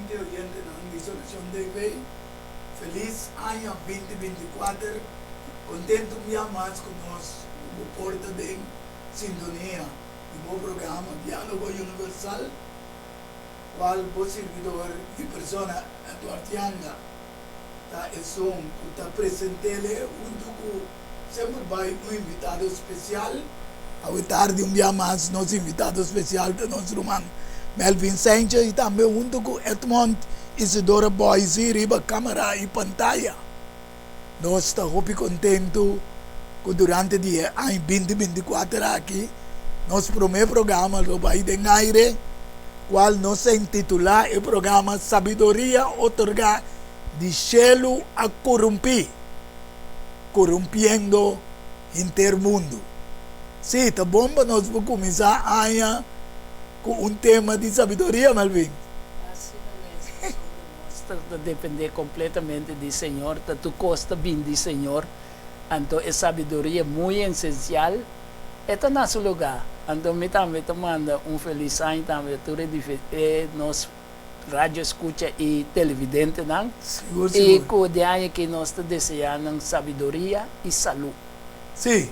amigalmente oyentes de Disolución de Fe, feliz año 2024, contento un día más con nos, como porta de sintonía y buen programa Diálogo Universal, cual vos servidor y persona atuartianga, ta es está presente junto con sempre vai un invitado especial. A tarde un día más, nosso invitado especial de nosso irmão Melvin Sanchez e também junto com Edmond Isidora Boise, riba câmera e pantalla. Nós estamos muito contentes que durante o dia 2024 aqui, nosso primeiro programa vai de aire, qual nós intitula o programa Sabedoria Otorgar de Cielo a Corromper, corrompiendo intermundo. Sim, tá bom para nós começar amanhã com tema de sabedoria, Melvin. Assim mesmo, sobre nós, depender completamente do Senhor, da tu costa bem do Senhor. Então, a sabedoria é muito essencial. É nosso lugar. Então, me também manda feliz ano também, tudo de nós rádio escuta e televidente, não? Seguro. E com o dia que nós desejamos sabedoria e saúde. Sim.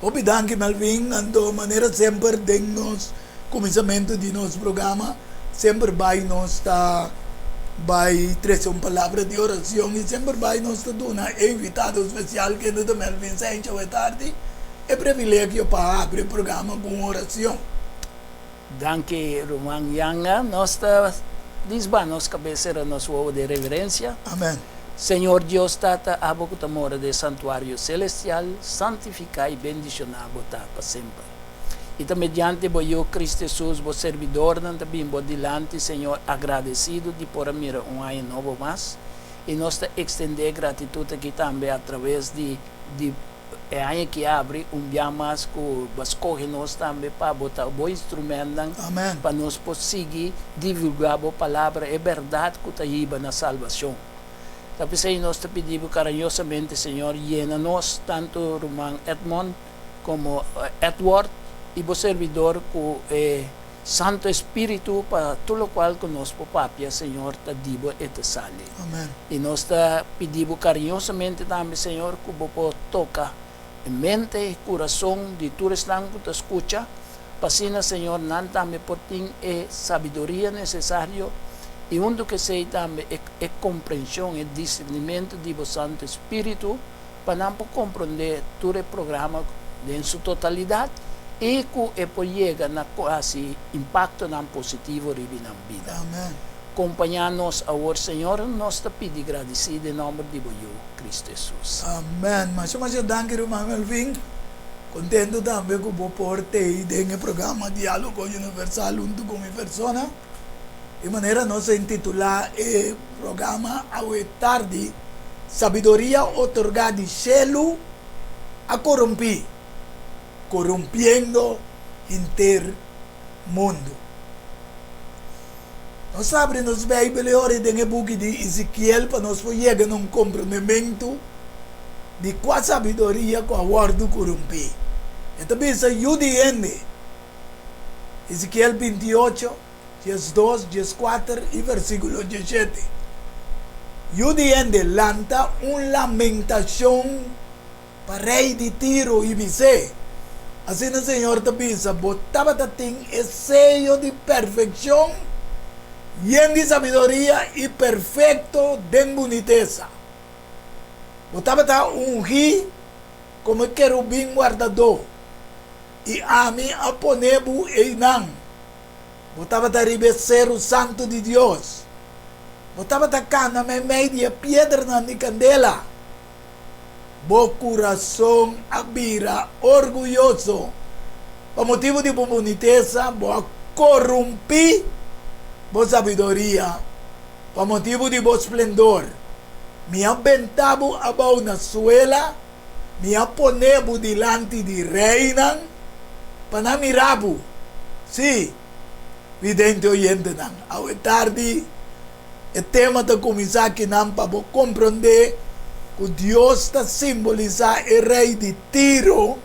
Obrigado, Melvin. De maneira sempre, de nos começamento de nosso programa, sempre vai nos trazer uma palavra de oração e sempre vai nos dar um invitado especial que é o Melvin Sanchez à tarde. É privilégio para abrir o programa com oração. Danke, Roman Yanga. Nós desbanamos cabeceira nosso ovo de reverência. Amém. Senhor Deus, Tata, abo que mora de santuário celestial, santificar e bendicionar para sempre. E também mediante eu, Cristo Jesus, o servidor, também vou dilante, Senhor, agradecido de por mira ano novo mais. E nós estender gratitude aqui também através de ano que abre dia mais que escolhe nós também para botar o bom instrumento para nós conseguir divulgar a palavra e verdade que está na salvação. Tapos aí nós te pedimos carinhosamente, Senhor, llena-nos, tanto Roman Edmond como Edward, e o servidor com Santo Espírito, para tudo o qual conosco, Papia, Senhor, te digo e te sale. Amém. E nós te pedimos carinhosamente também, Senhor, que você toca em mente e coração de todos que te escuta, para assim, Senhor, não também por ti é sabedoria necessária, e junto que sei também é compreensão e discernimento do Santo Espírito para não compreender todo o programa em sua totalidade e que pode chegar a quase impacto positivo na vida. Amém. Acompanhar-nos ao Senhor, nós te pedimos agradecido em nome de Cristo Jesus. Amém. Mas eu danke, irmão Melvin. Contento também com o porte e o programa Diálogo Universal junto com minha persona. De maneira nós intitular o programa hoje tarde Sabedoria Otorgada de Cielo a Corromper, corrompiendo intermundo. Nós sabemos na Bíblia ora tem o book de Ezequiel para nós chegar a compreendimento de qual sabedoria com a guarda corromper. Então pensa Judiende, Ezequiel 28, 2, 4 e versículo 17. Judiende lanta lamentação para rei de Tiro e Bisé. Assim o Senhor te pensa, botava tem esse sello de perfeição, e de sabedoria e perfeito de boniteza. Botava ungir como querubim guardador, e a mim a ponebu e não. Botava a ribecer o santo de Deus. Botava a cana meio de pedra na candela. Bo coração abira, orgulhoso. Por motivo de boniteza, bo corrompi, bo sabedoria. Por motivo de bo esplendor. Me aventavo abaixo na suela, me aponevo dilante de reina, para mirabo. Sim. Vidente oyente não. Ao tarde, o tema da começar aqui não para compreender que Deus está simbolizar o rei de Tiro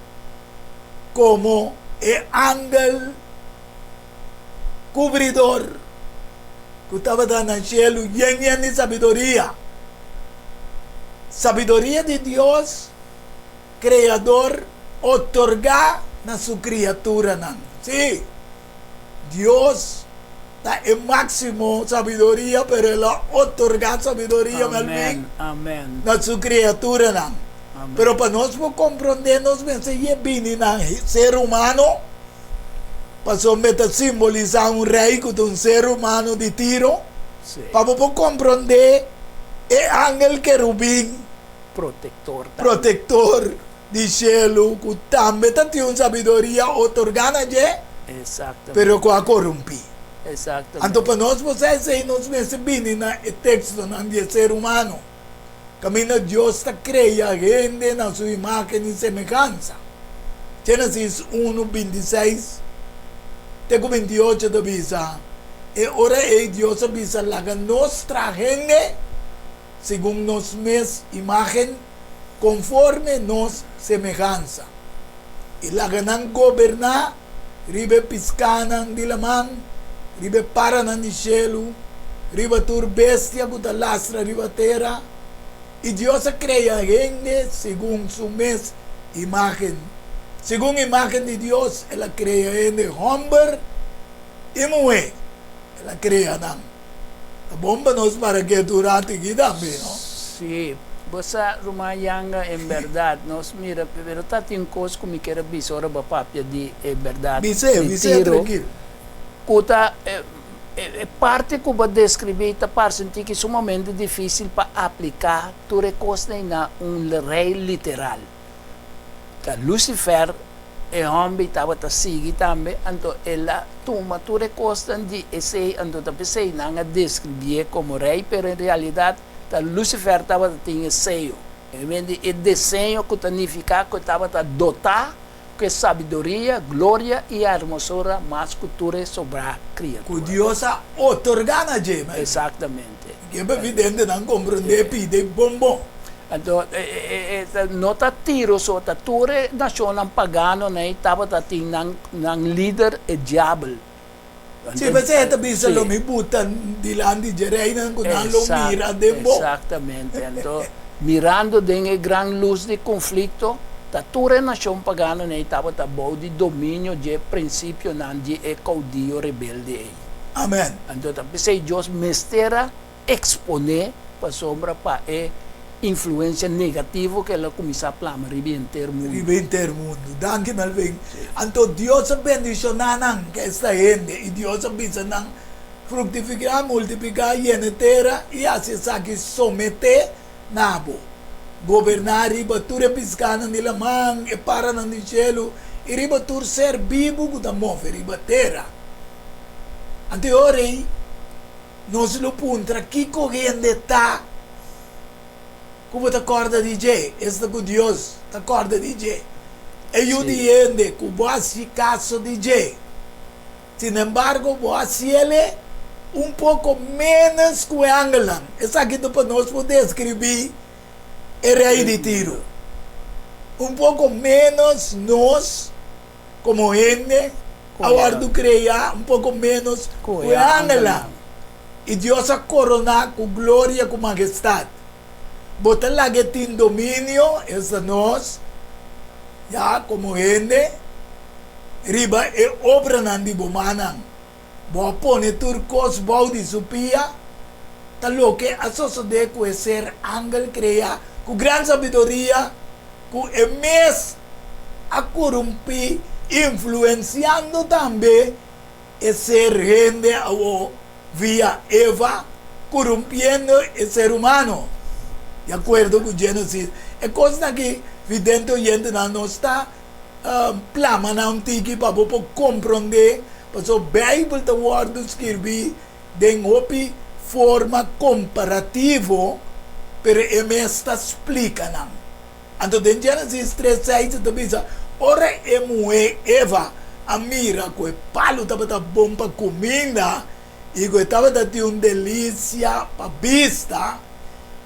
como o ángel cobridor que estava dando no cielo, llena de sabedoria. Sabedoria de Deus, Criador, otorgar na sua criatura. Sim, Deus dá o máximo sabedoria, pero ela otorgar sabedoria Amen. na sua criatura. Amen. Pero para nós compreender, nós pensamos bem na ser humano, para somente simbolizar rei que é ser humano de Tiro, Sí. para compreender o ángel querubim, Protector. protetor de cielo, que também tem sabedoria otorgada, Exactamente. pero que a corrompe. Exactamente. Então, para nós, vocês aí, nós pensamos bem na texto de ser humano. Camina Deus está criando a gente na sua imagem e semelhança. Gênesis 1, 26, até 28 da Bisa. E ora é Deus a Bisa laga nossa gente, segundo nossa imagem, conforme nossa semelhança. E laga não governar, ribe piscanan de lamang, ribe paranan de cielo, ribe tur bestia que lastra ribe terra. E Deus cria a gente segundo sua imagem. Segundo a imagem de Deus, ela cria a gente homem e mulher. Ela cria não. A bomba nós para que durante aqui também, não? Sí. Basta rumayanga en verdad, nos mira, pero tating cos como que era bisora ba papia di é verdade. Bise, tranquilo. Kuta parte que eu descrever tá parece que sumamente difícil para aplicar tu recosta na rei literal. Que Lucifer é homem estava tá seguir também, então ela toma tu recosta de esse, então tá pensei na descrever como rei, pero em realidade tá Lucifer estava tinha seio. E desenho que significa que estava dotar que sabedoria, glória e hermosura mais cultura sobre a criatura. Que Deus a otorgar na gente. Exatamente. Que é evidente não compreender pide bombom. Então, nota tiro só a ture nacional pagano né estava tinha nang líder e diabo. Se você também se lo me buta di landi gereina con lo mira dembo. Exatamente. Então, mirando den gran luz de conflito, a ture nação pagano né estava bom de domínio de princípio não de caudillo rebelde. Amen. Então, pensei Deus mestera exponer para sombra para influência negativa que ela começa a plamar ribenter mundo. Ribenter mundo. Danke malving. Anto Dios a bendicionanan que esta gente y Dios a bisanan fructificar, multiplicar y en terra y hace que somete nabo. Governar ribatura piscana ni la man e para nan di cielo e ribatur ser vivo que da move ribatera. Ante ore nos lo puntra chi corrende ta como te acorda de Jay, esta com Deus, te acorda de Jay. E eu diende que vou se caso de Jay. Sin embargo, vou ele pouco menos que o Angelan. Essa aqui depois nós podemos escrever o rei de Tiro. Pouco menos nós, como gente, agora do criar, pouco menos que o Angelan. E Deus a coronar com glória, com majestade. Botar lá que tem domínio, essa nós, já como gente, riba e obra não de bomana. Boa pone turcos, boa de supia, talo que a sociedade conhecer ángel cria, com grande sabedoria, com emes a corromper, influenciando também e ser gente via Eva, corrompendo o ser humano. De acordo com Gênesis, é coisa que vidente gente não está plama não tem que para compreender, mas a Bíblia está word escrevi de uma forma comparativa, pero ele está explicando. Então, em Gênesis 3:6 também diz, ora é mulher Eva, a mira com o palo estava bom para comida e que estava dando uma delícia para vista.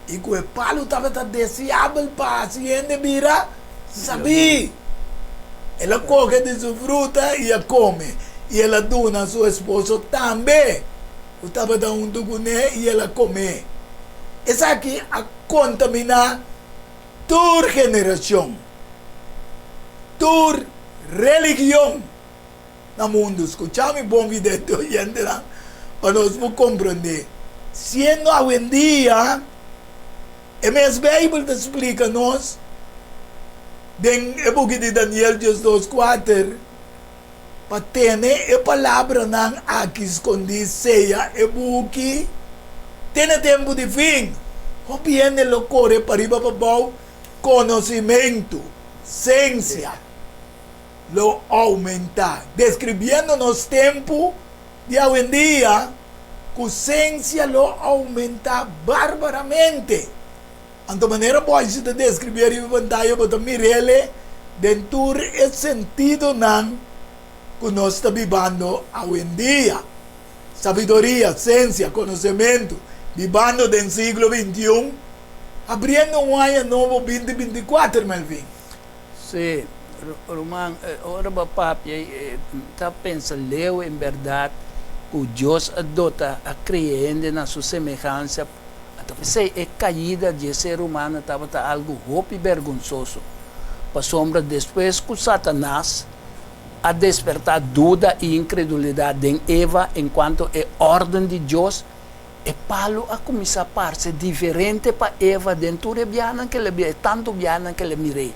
E que o palo estava desejável para a gente mira, sabia. Ela coge de sua fruta e a come. E ela dona a seu esposo também. o tava da um duguné e ela comer. Essa aqui a contaminar tua geração, tua religião no mundo. Escuchame bom vidente oyente lá, para nós compreender. Sendo hoje em dia, a mesma Bíblia explica-nos, em book de Daniel 2:4, para ter a palavra não aqui escondida, seja a book, tem tempo de fim. O viene lo corre para arriba para abaixo, conhecimento, ciência, lo aumenta. Descrevendo nos tempos de hoje em dia, que ciência lo aumenta barbaramente. Então, maneira pode se descrever e pantalla para mirele dentro do sentido não que nós estamos vivendo hoje em dia. Sabedoria, ciência, conhecimento, vivendo no século XXI, abrindo um ano novo 2024, Melvin. Sim, Roman, ora papi, está pensando, leu em verdade, que Deus adota a criando na sua semelhança. Então, se a caída de ser humano estava algo roubo e vergonhoso. Para sombra, depois que Satanás a despertar dúvida e incredulidade em Eva, enquanto é ordem de Deus, e Paulo a começar a parecer diferente para Eva dentro da biana que ele vê, tanto biana que ele mirei.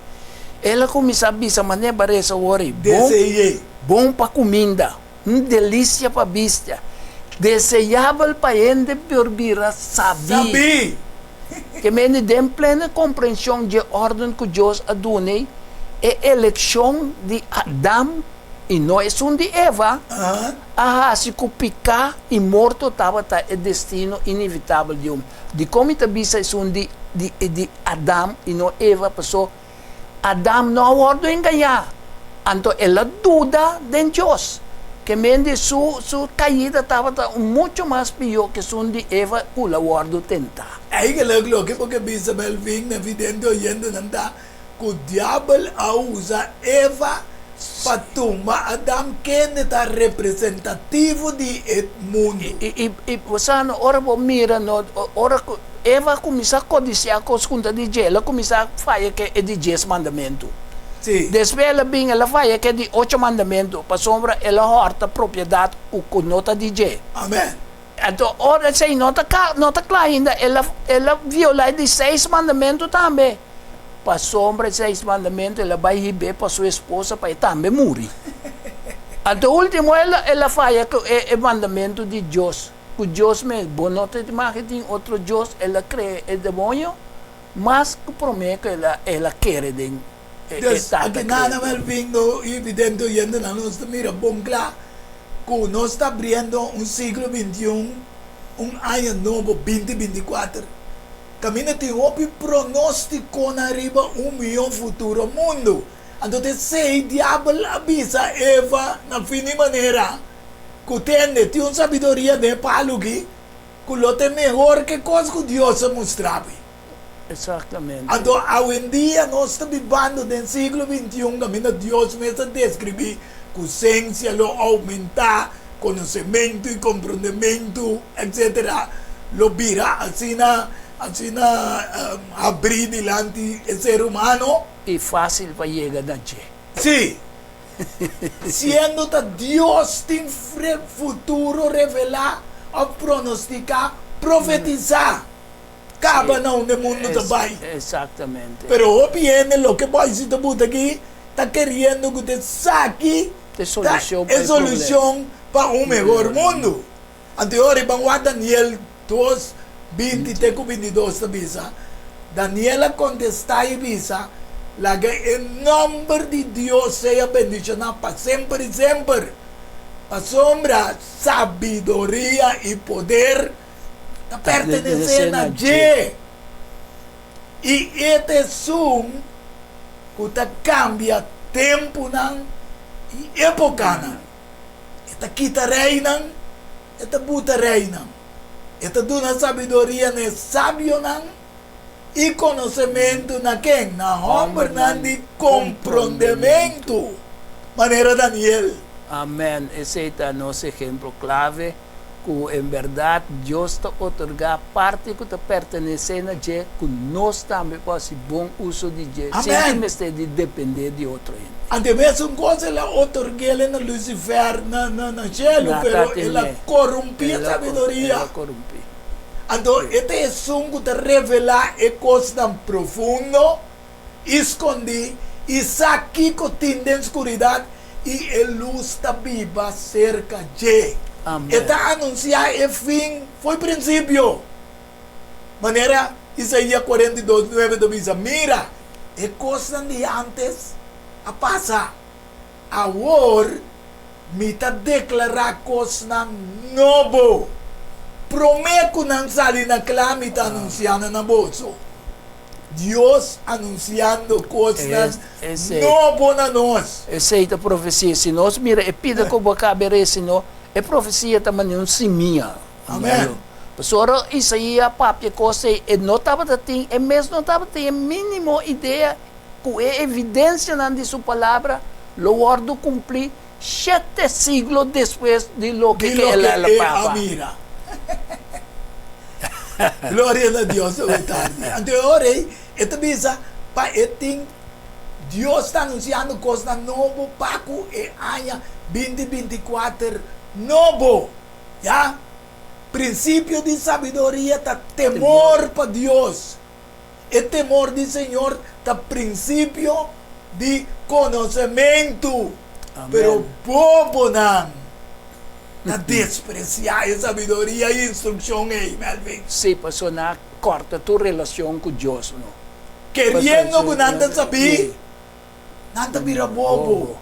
Ela começa a pensar, mas nem parece ori, bom para comida, delícia para vista, desejável para gente por vir saber. Que me tem plena compreensão de ordem que Deus adune, é eleição de Adão e não é um de Eva. Se que picar e morto estava o destino inevitável de um. De como está vista é um de Adão e não Eva, passou. Adão não ordem ganhar. Então ela dúvida de Deus. Que mente sua caída estava muito mais pior que um de Eva, que la ordem tentar. Aí que ela que porque bisa Melvin na vidente oyendo nanda que o diabo usa Eva para tomar Adão que está representativo de mundo. E você ora mira no ora Eva começa a codiciar com os contas de Deus, ela começa a fazer que é de 10 mandamentos. Sim. Depois ela faz que é de 8 mandamentos, para sombra ela horta propriedade o nota de Deus. Amém. Então, ora se nota clara ainda, ela viola de 6 mandamentos também. Para sombra de 6 mandamentos, ela vai receber para sua esposa para também morrer. Então, último, ela faz o mandamento de Deus. O Deus mesmo, não tem marketing, outro Deus, ela crê o demônio, mas que promete que ela quer de aqui nada mais vindo e evidente oyendo na nossa mira bom claro que nós está abrindo século XXI, ano novo 2024. Caminha tem um pronóstico na riba melhor futuro mundo. Então, se o diabo avisa Eva na fim de maneira que tem uma sabedoria de Paulo que lo tem melhor que coisa que Deus mostrava. Exatamente. Então, hoje em dia, nós estamos vivendo no século XXI, caminho Deus mesmo descreve que a ciência lo aumenta, conhecimento e compreendimento, etc. Lo vira assim abrir diante do ser humano. E fácil para chegar na gente. Sim. Sendo que Deus tem futuro revelar, pronosticar, profetizar. Acaba não no mundo também. Exatamente. Pero o viene lo que vai se botar aqui, está querendo que te saque a solução para um melhor mundo. Anterior, vamos a Daniel 2, 20 e 22 da bisa. Daniela contesta e bisa, la que em nome de Deus seja bendicionado para sempre e sempre. A sombra, sabedoria e poder pertenecendo a Deus. E este é um que cambia tempo e época. Este quita reina, este buta reina. Este duna sabedoria ne sábio e conhecimento na quem? Na homem de compreendimento. Maneira Daniel. Amém. Esse é o nosso exemplo clave. que en verdad Dios te otorga parte que te pertenece a je, que nós também pode bom uso de je, Amen. sem de depender de outro. Ante mesmo coisa ela otorguele na Lucifer na cielo, pero ela corrompia a sabedoria. Ela corrompe. Então, este é um que te revela e coisa tão profundo, escondi, e saqui que tem na escuridade, e a luz está viva cerca de. Amém. Está anunciar o fim, foi princípio. Maneira, Isaías 42:9 diz, mira, é coisa de antes a passar. Agora, me está declarar coisa nova. Prometo não sair na clama e está anunciando na bolsa. Deus anunciando coisas novas na nós. Essa é a profecia. Se nós mira, é pida que o cabere, se não, é profecia também um siminha. Amém. Pessoal, isso aí é papia coisa, e não estava tendo, e mesmo não estava tendo a mínima ideia, que é evidência na de sua palavra, lo guardo cumprir 7 siglos depois de lo que ela papa. Mira. Glória a Deus, então, ora, esta bisa, para eting, Deus está anunciando coisa nova, para o ano 2024 novo, já? Princípio de sabedoria, tá temor para Deus. E temor do Senhor, tá princípio de conhecimento. Pero o povo não. Na despreciar a sabedoria e instrução aí, Melvin. Sim, pessoal, na corta tua relação com Deus, não? Querendo que não saber, não vira bobo.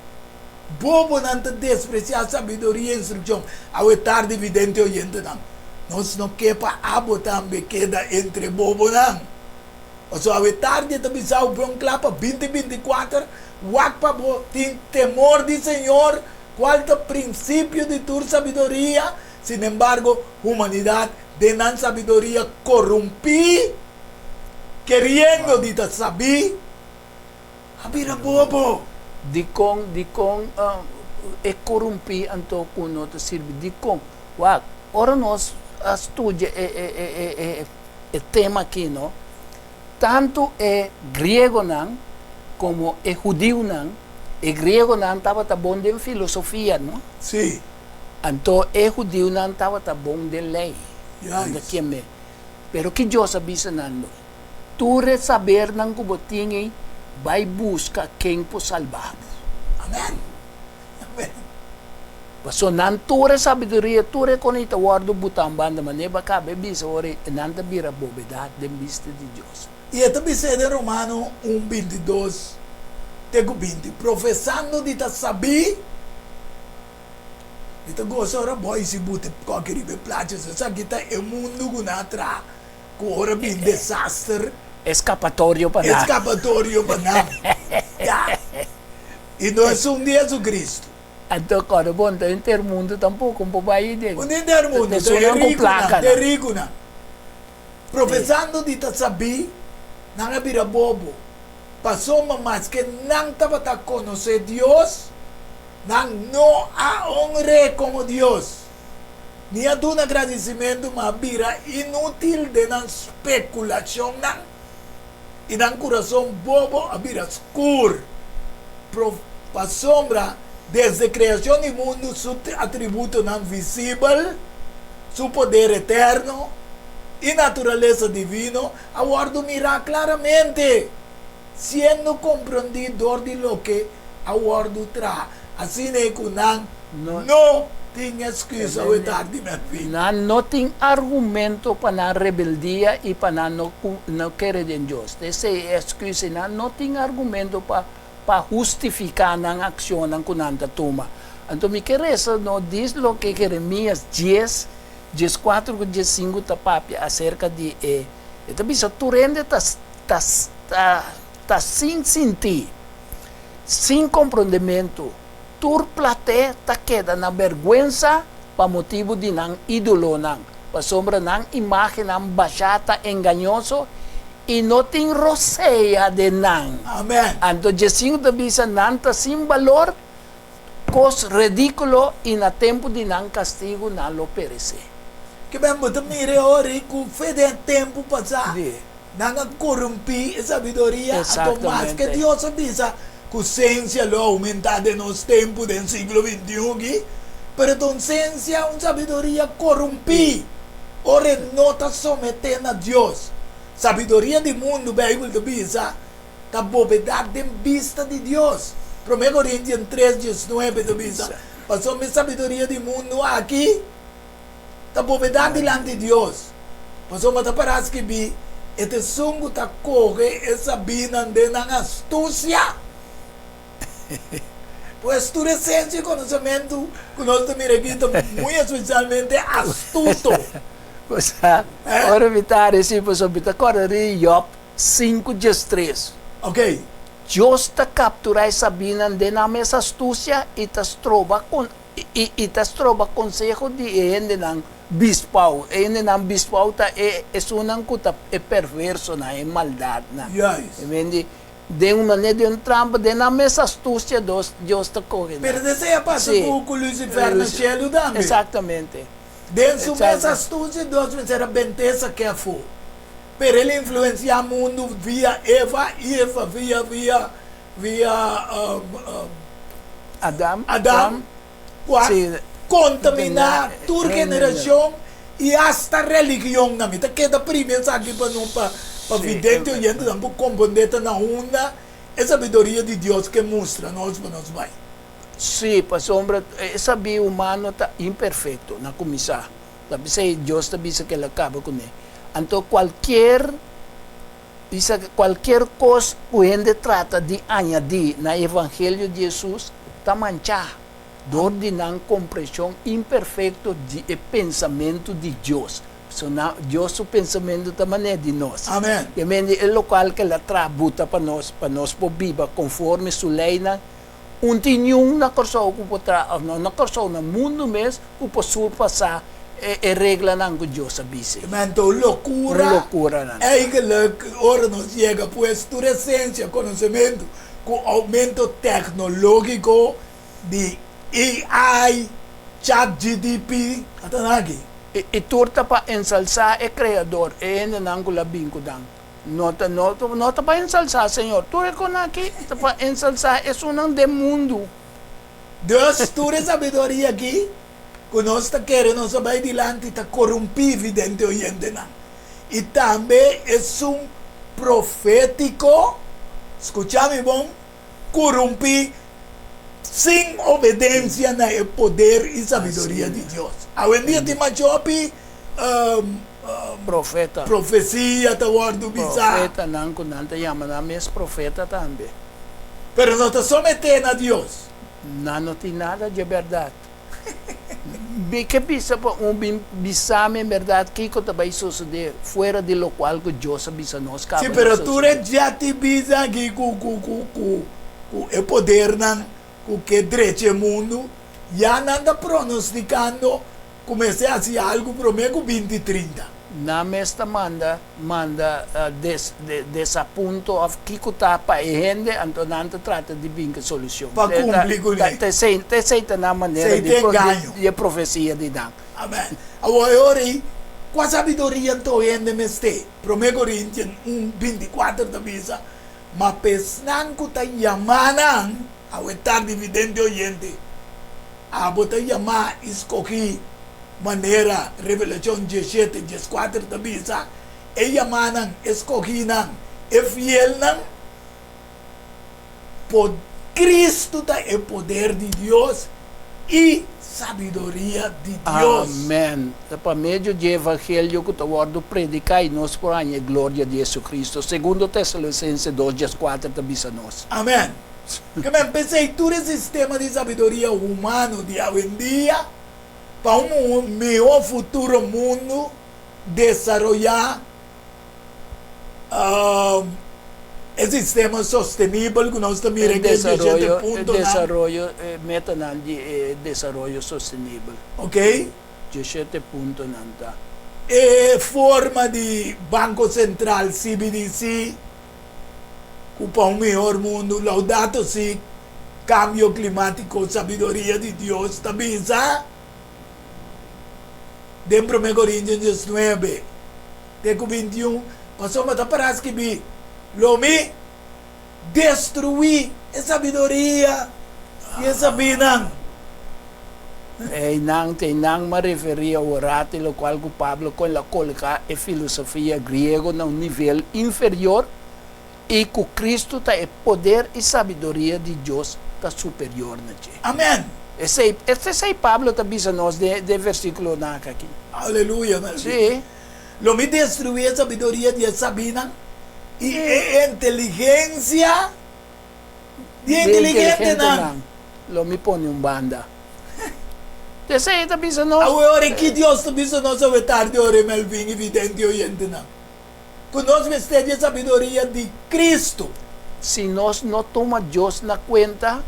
Bobo não despreciar a sabedoria e instrução. Ao tarde evidente oyente não. Nós não quepa abo também queda entre bobo não. Ou seja, ao tarde também sai o bom clapa 2024, wakpa tem temor do Senhor. Qual é o princípio de tua sabedoria? Sin embargo, humanidade de não sabedoria corrompi, querendo de saber, abira bobo. Dikong é corrompi anto kuno to sirvi dikong. Wag, ora nós estudia é tema aqui, não? Tanto é grego não, como é judeu não. E grego não estava bom de filosofia, não? Sim. Então, e judeu não estava bom de lei. Yes. Pero que Deus avisa não. Tu saber não que botinho vai buscar quem pode salvar. Amém. Amém. So, não tu sabedoria, tu reconhece o guardo botão banda, mas neba cabe bisa ore, não te vira bobedade de vista de Deus. E esta bisa de Romano 1:22. Tego 20, professando de saber, ita gosta ora boy si bute qualquer ribe place, sa kita é mundo gunatra, com ora bem desastre, Escapatório para nada. escapatório para nada. E nós somos Jesus Cristo. Então, quando bom, tá intermundo tampouco, um pouco aí dele. Onde é o mundo? É rico, não. Professando de saber, não é vira bobo. Passou mas que não estava a conhecer Deus, não a honra como Deus. Nem a um agradecimento, mas vira inútil de não especulação, não. E não coração bobo, a vira escuro. Para sombra, desde a criação do mundo, seu atributo não visível, seu poder eterno e natureza divina, agora mirar claramente. Sendo compreendedor de lo que aguardo traz. Assim é que não tem excusa ao tarde, meu filho. Não tem argumento para a rebeldia e para não querer em Deus. Essa é a excusa, não tem argumento para justificar a ação que não toma. Então, me queres, não diz lo que Jeremias 10, 4, 5 tapapia acerca de então, bisa tu rende tá sem sentir, sem compreendimento, tur plate tá queda na vergonha para motivo de não ídolo não, para sombra não imagem não baixata enganoso e não tem roceia de não. Amém. Então Jesus da bisa não tá sem valor, cos ridículo e na tempo de não castigo não lo perecer. Que bem botar mire ora e com fé de tempo passar. Di. Não corromper a sabedoria Exatamente. automática. Deus avisa que a ciência lo aumentada nos tempos do século XXI. Pero a ciência é uma sabedoria corrompida. Ora não está sometendo a Deus. Sabedoria do mundo, a Bíblia avisa, está bovedade em vista de Deus. 1 Coríntios 3:19 avisa. Passou a sabedoria do mundo aqui. Está bovedade diante de Deus. Passou a parar que vi. Este sungo está corre essa bina de na astúcia. Pois tu ciência e conhecimento que nós estamos aqui muito especialmente astuto. Ora vitare si posso bita corda di Job 5:3. Ok. Deus ta capturai Sabina de na mesa astúcia e tas trova consejo di ende nang bispau. Ende nang bispau ta é sunang kuta é perverso na é maldade na. Yes. Quindi de uma maneira de trampa de na mesa astúcia Deus ta corre. Pero deseja passar Sì. com Lucifer no cielo também. Exatamente. Dentro Exato. dessa astúcia, Deus vai ser a benteza que for. Pero ele influencia o mundo via Eva via Adam. Sì. Contaminar Sì. toda geração e hasta religião na mita. Que da primeira aqui para não para Sì. vidente e gente não compreender na onda a sabedoria de Deus que mostra nós para nós vai. Sì, per sombra, sabi umano ta imperfetto, na kumisa. Tapi say Dios ta bisa que la acaba con él. Anto cualquier cosa puede trata di añadir na evangelio de Jesus ta mancha. Dor di nan compreensão imperfeito de pensamento de Deus. So na Deus su pensamento ta maneira de nós. Amém. E mendi el local que la trabuta pa nos po viva conforme su lei na tinham na corso na corso na mundo mes ku po surpassar e regla nang Deus abise. Então, loucura. Loucura na. Eigenlijk, ora nos chega, pois, toda ciência, conhecimento, com o aumento tecnológico de AI, ChatGPT, até aqui. E turta pa ensalzar e criador e ene nang la bingo dang. Nota pa ensalzar, Senhor. Tu aqui, pa ensalzar é unang de mundo. Deus, toda sabedoria aqui, que nós está querendo, nós vai adiante, está corrompido dentro do gente. E também é profético, escucha-me bom, corrompido, sem obediência na poder e sabedoria de Deus. Hoje em dia tem mais Profeta. profecia, tá guardo bizarro. Profeta nang kunanta yama na mes profeta também. Pero não está sometendo a Deus. Não tem nada de verdade. Que bisa pa bisame verdade que ko tabay suceder fora de lo qual que Deus avisa nos cabo. Sim, pero tu já te bisa aqui com o poder nan, com que direito o mundo, já não está pronosticando comecei a fazer algo para mim com 2030. Na mesta manda desapunto of kiko tapa e hende antonanta trata di vinca soluzione. Pa cumplir con lei. Te sei na maneira Sei te ganho. de profecia di dan. Amém. Agora, com a sabedoria então ainda me este. 1 Coríntios 1:24 da bisa, mas pesnan ko ta yamanan, ao estar dividendo oyente, a botar yamar escolhi maneira, Revelação 17, 14 da bisa, e yamanan, escolhi nan, e fiel nan, por Cristo tá é poder de Deus e sabedoria de Deus. Amém. Por meio do evangelho que eu vou predicar e nós por a glória de Jesus Cristo. Segundo Tessalonicenses 2:4 da bisa nós. Amém. Que me pensei todo esse sistema de sabedoria humano de hoje em dia para melhor futuro mundo desenvolver sistema sustentável que nós estamos desarrollo meta de desarrollo sostenible. Ok? 17 ponto nanta. Forma de Banco Central, CBDC, para melhor mundo, laudato si, cambio climático, sabedoria de Deus, também, de 1 Corintios 9, teco 21, pasó mata para que vi, lo mi destruí esa sabiduría y esa vida. Nang me referia ao orate, lo qual que Pablo com la coloca e filosofia grego num nível inferior e que Cristo está é poder e sabedoria de Deus está superior na gente. Amén. Esse é Pablo está dizendo nós de versículo na aqui. Aleluya, Melvin. Sim. Lo mi destruí esa sabiduría de esa vida y inteligencia de inteligente nan. Lo mi pone banda. Esse está dizendo nós. Agora que Deus está dizendo nós a tarde ore Melvin evidente oyente nan. Conosco este de sabedoria de Cristo. Se nós não tomamos Deus na conta,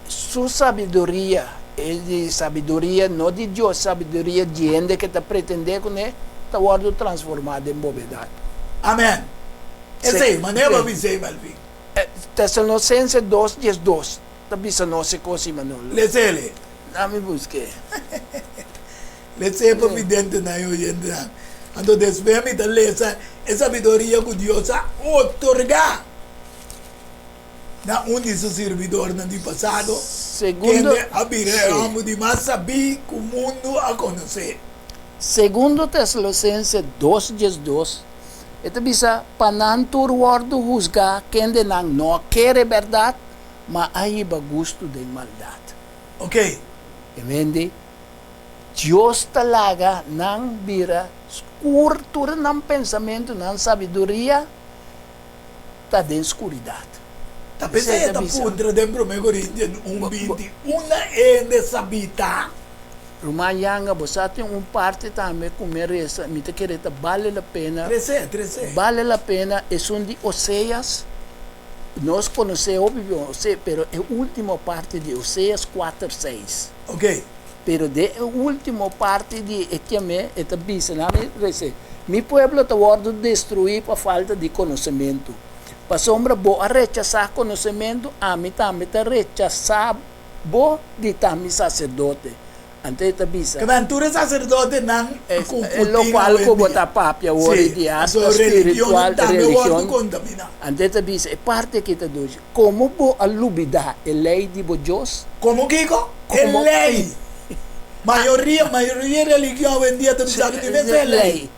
sua sabedoria é de sabedoria não de Deus, sabedoria de gente que está pretendendo, né? Está sendo transformada em bobedade. Amém. Essa Sim. é a maneira Sim. de dizer, Melvin. Tessalonicenses 2:2. Está dizendo nós coisa, Manolo. Lê-se. Dá-me busque. Lê-se para evidente na oyente nan. Ando desveme da lesa essa sabedoria que Deus a otorgar na de seu servidor no dia passado. Segundo, Que abriremos de mais saber que o mundo a conhecer. segundo Tessalonicenses 2:2, ito bisa panantur wardo husga kende nang no quer verdade, mas aí ba gusto de maldade. Ok. Emendi, Deus talaga nang bira cultura ng pensamento ng sabedoria ta den escuridade. Tapi Essa é saya a tak bisa. puntra dentro me Corinthians 1:20. Una ende sabita. Rumayanga bosati un parte também comeresa, mi te quereta vale la pena. 13. Vale la pena, es un de Oseas. Nós conhecemos Oseas, pero é a última parte de Oseas 4:6. Ok. Pero de última parte de Equiamé, esta bisa namin rece. Mi pueblo está siendo destruído por falta de conhecimento. Para sombra bo a rechazar conhecimento, a mim também está rechazar bo de também sacerdote. Ante esta bisa. Kemantura sacerdote nang Lo qual ko bota papia ori di asta spiritual religion. Contamina. Ante esta bisa, é parte que te diz. Como bo alubida a lei de bo Deus? Como Kiko? Como- Lei. Mayoría religión vendía te sabe de vez lei.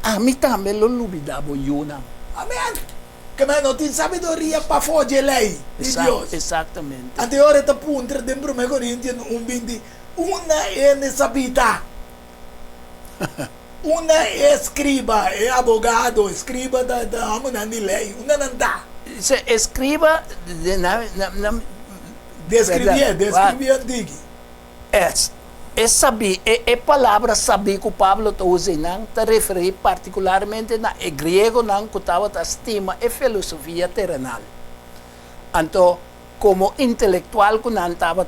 A mim também lo lubida bo yuna. Amén. Que não tem sabedoria para fugir lei de Deus. Exatamente. Ante ora ta puntra dentro me Corinthians 1:20. Una ende sabita. Una escriba, é abogado, escriba da amuna de lei. Una nanda. Se escriba de Descrevia Verdade. digi. É saber, é palavra saber que o Pablo está usando, está referindo particularmente na grego, não que estava estima e filosofia terrenal. Então, como intelectual que não estava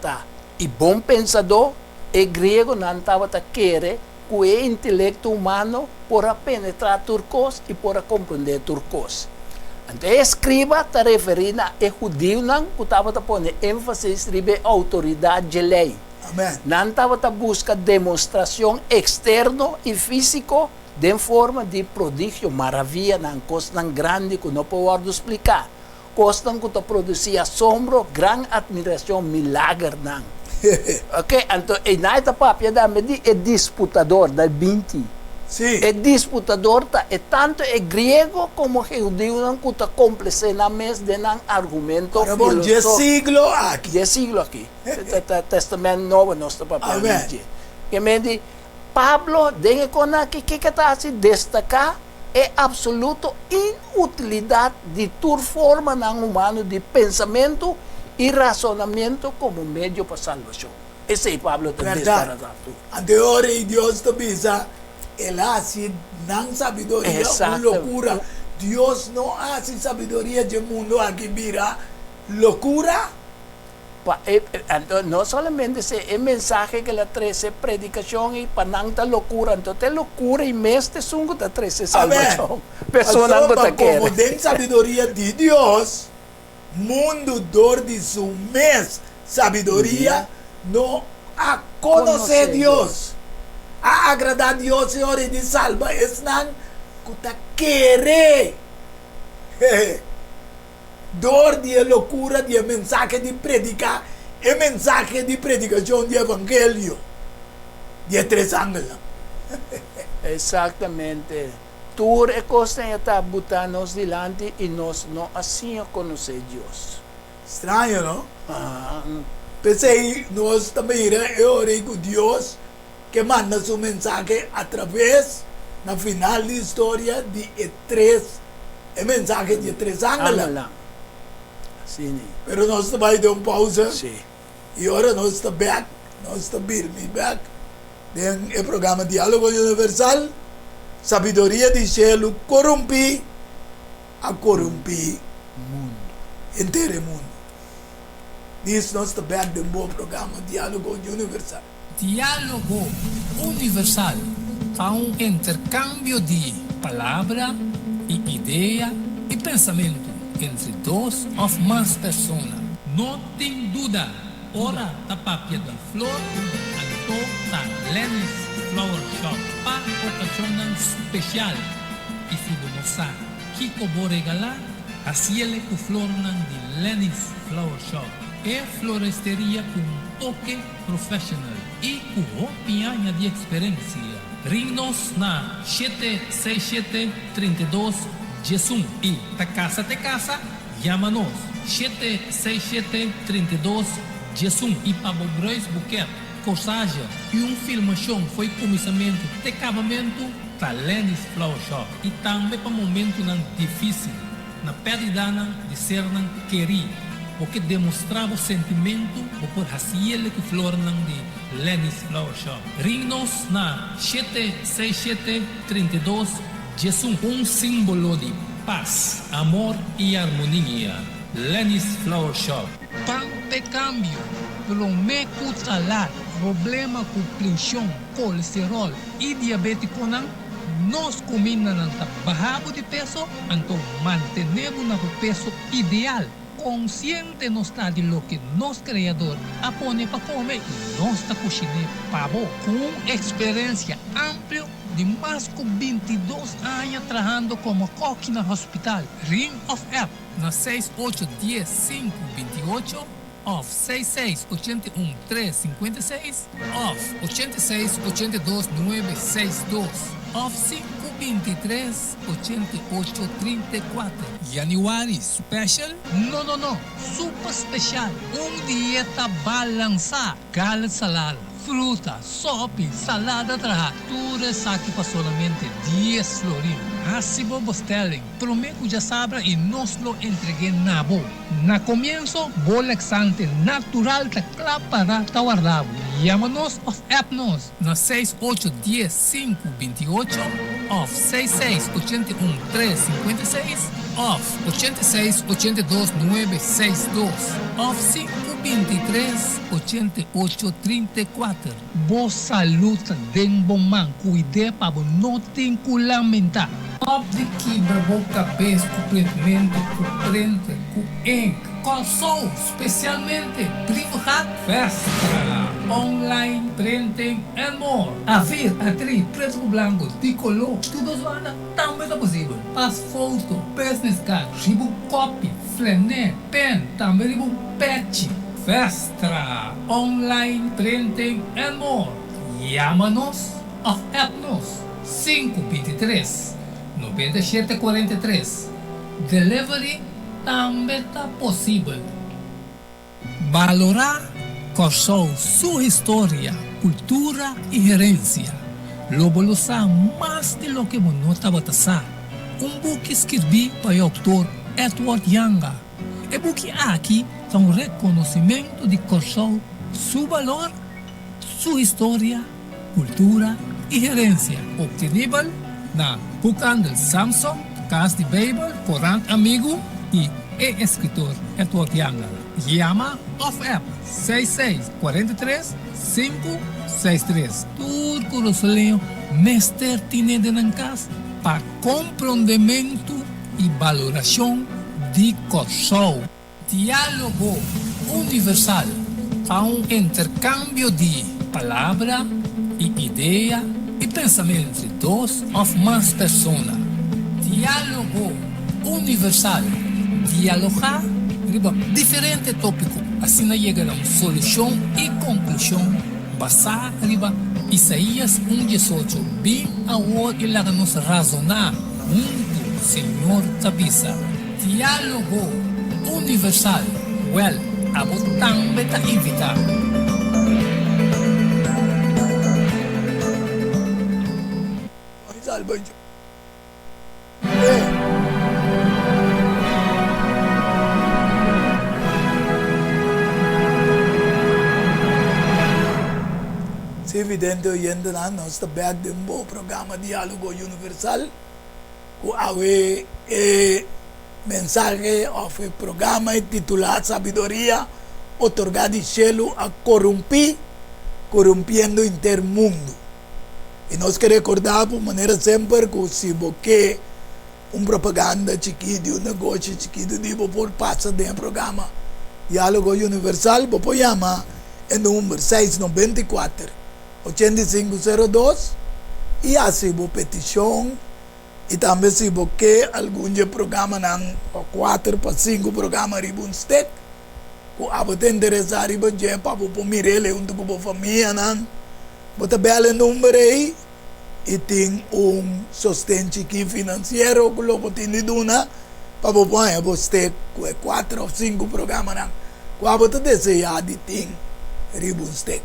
e bom pensador, e grego não estava querer que o intelecto humano para penetrar turcos e para compreender turcos. Então, escriba está referindo a judeu não que estava pondo ênfase sobre a autoridade de lei. Amém. Não estava a buscar demonstração externo e físico de forma de prodígio, maravilha, não coisa grande que não posso explicar. Coisa que produzia assombro, grande admiração, milagre, não. Ok? Então, e na etapa, é disputador da 20. Sim. É disputador, é tanto é grego como judeu, não que está completamente de um argumento Para bom, de siglo aqui. de siglo aqui. Testamento Novo, nosso papel. Amém. Que me diz, Pablo, dengue com aqui, que está se destacar, é absoluto inutilidade de toda forma não humano de pensamento e razonamento como meio para salvação. Esse é Pablo está Verdade. destacando. Ante ora e Deus te bisa, ele hace não sabedoria, uma Exato. loucura. Deus não hace sabedoria de mundo aqui vira loucura. No solamente ese mensaje que la 13 predicación y pananta locura, entonces locura y mes te sungo te 13 salvación. Persona que te Como quiere. den sabedoria de Deus, mundo dor de su mes sabedoria, não há conocer Dios. A agradar a Dios, Señor, y de salva es nan kuta quiere. Dor de locura de mensaje de predicar, el mensaje de predicación de evangelio de tres ángeles. Exatamente. Tu é costa está botar-nos delante e nós não assim conhecer Deus. Estranho, não? Ah, Pensei, nós também orei com Deus que manda seu mensagem através, na final da história, de três, o mensagem de três ángeles. Sim. Pero nós também deu uma pausa. Sim. E agora nós estamos back, nós estamos back. Tem o programa Diálogo Universal, sabedoria de cielo, corrompi a corrompi Mundo. inteiro mundo. Diz nós estamos back de um bom programa Diálogo Universal. Diálogo Universal é um intercâmbio de palavra e ideia e pensamento entre duas ou mais pessoas. Não tem dúvida, ora da papia da flor, anto da Lenny's Flower Shop para ocasião especial. E se você Kiko vou regalar, assim ele com flor de Lenny's Flower Shop. É floresteria com toque profissional e com opinião de experiência. Ring-nos na 767-32 Jesum e ta casa, chama-nos 767-32 Jesum e Pablo Brois Buquet, corsagem e filmação foi comissamento de acabamento da Lenny's Flower Shop e também para momento difícil na perda de ser querido, porque demonstrava o sentimento por ele que flor de Lenny's Flower Shop. Ring-nos na 767-32 Jesum, símbolo de paz, amor e harmonia. Lenny's Flower Shop. Pampe cambio, prometo salar, problema com pressão, colesterol e diabetes nós combinamos bajamos de peso, então mantenemos no peso ideal. Consciente não está de lo que nosso criador apone para comer, nós está cozinhando pavo com experiência ampla de mais de 22 anos trabalhando como coque no hospital. Ring of App na 6810-528 of 6681-356 of 8682-962 of 523-8834. January Special? No. Super Special. Dieta balançada. Gala salada, fruta, sopa, salada traja. Tudo saque para solamente 10 florins. Assim vos telling. Prometo já sabra e nós lo entreguei na boa. Na comienzo, bolexante natural da clapara ta guardado. Chama-nos of app-nos na 6810-528 of 6681-356 of 8682-962 of 523-8834. Boa saúde den bom man, cuide para não ter que lamentar. Top de quebra boca cabeça completamente com frente, com ink, com som, especialmente privado festa, online, printing and more. A ver, atriz, preto branco, de color, tudo isso também é possível. Faz foto, business card, ribo copy, flanel, pen, também ribo patch. Festa, online, printing and more. Chama-nos of app-nos 523-9743. Delivery também está possível. Valorar Corsou sua história, cultura e herência. Lobo lo sabe mais de lo que não estava a pensar. Book escrevi para o autor Edward Younger. E book aqui é reconhecimento de Corsou, seu valor, sua história, cultura e herência. Obtenível na Bookhandel Samsung, Casa de Bible, Corante Amigo e escritor Edward Younger. Chama of App 6643-563. Tudo o solinho, mestre tiene de casa para compreendimento e valoração de Corsou. Diálogo Universal é intercâmbio de palavra e ideia e pensamento entre duas ou mais pessoas. Diálogo universal. Dialogar sobre diferentes tópicos. Assim chega a uma solução e conclusão basada em Isaías 1:18. Bem agora e lá nos razonar muito, Senhor Tabisa. Diálogo universal. Well, abotang beta invita. Salva Diyos. Si evidente oyente na nós tabag din po programa Diálogo Universal ku awe mensaje of programa titulado Sabiduría otorgada de cielo a corrompiendo intermundo. E nós queremos recordar por maneira sempre que se você propaganda chiquito, negócio chiquito, dibo por passa dentro do programa Diálogo Universal, você chama o número 694-8502 e assim você petição e também se você algum programa não 4 para 5 programa ribun stek ku abote interessar riba je para você mirele untuk a família não você bela número aí e tem sustento financeiro que você tem de duna para você 4 ou 5 programas não que você deseja de ter ribun stek.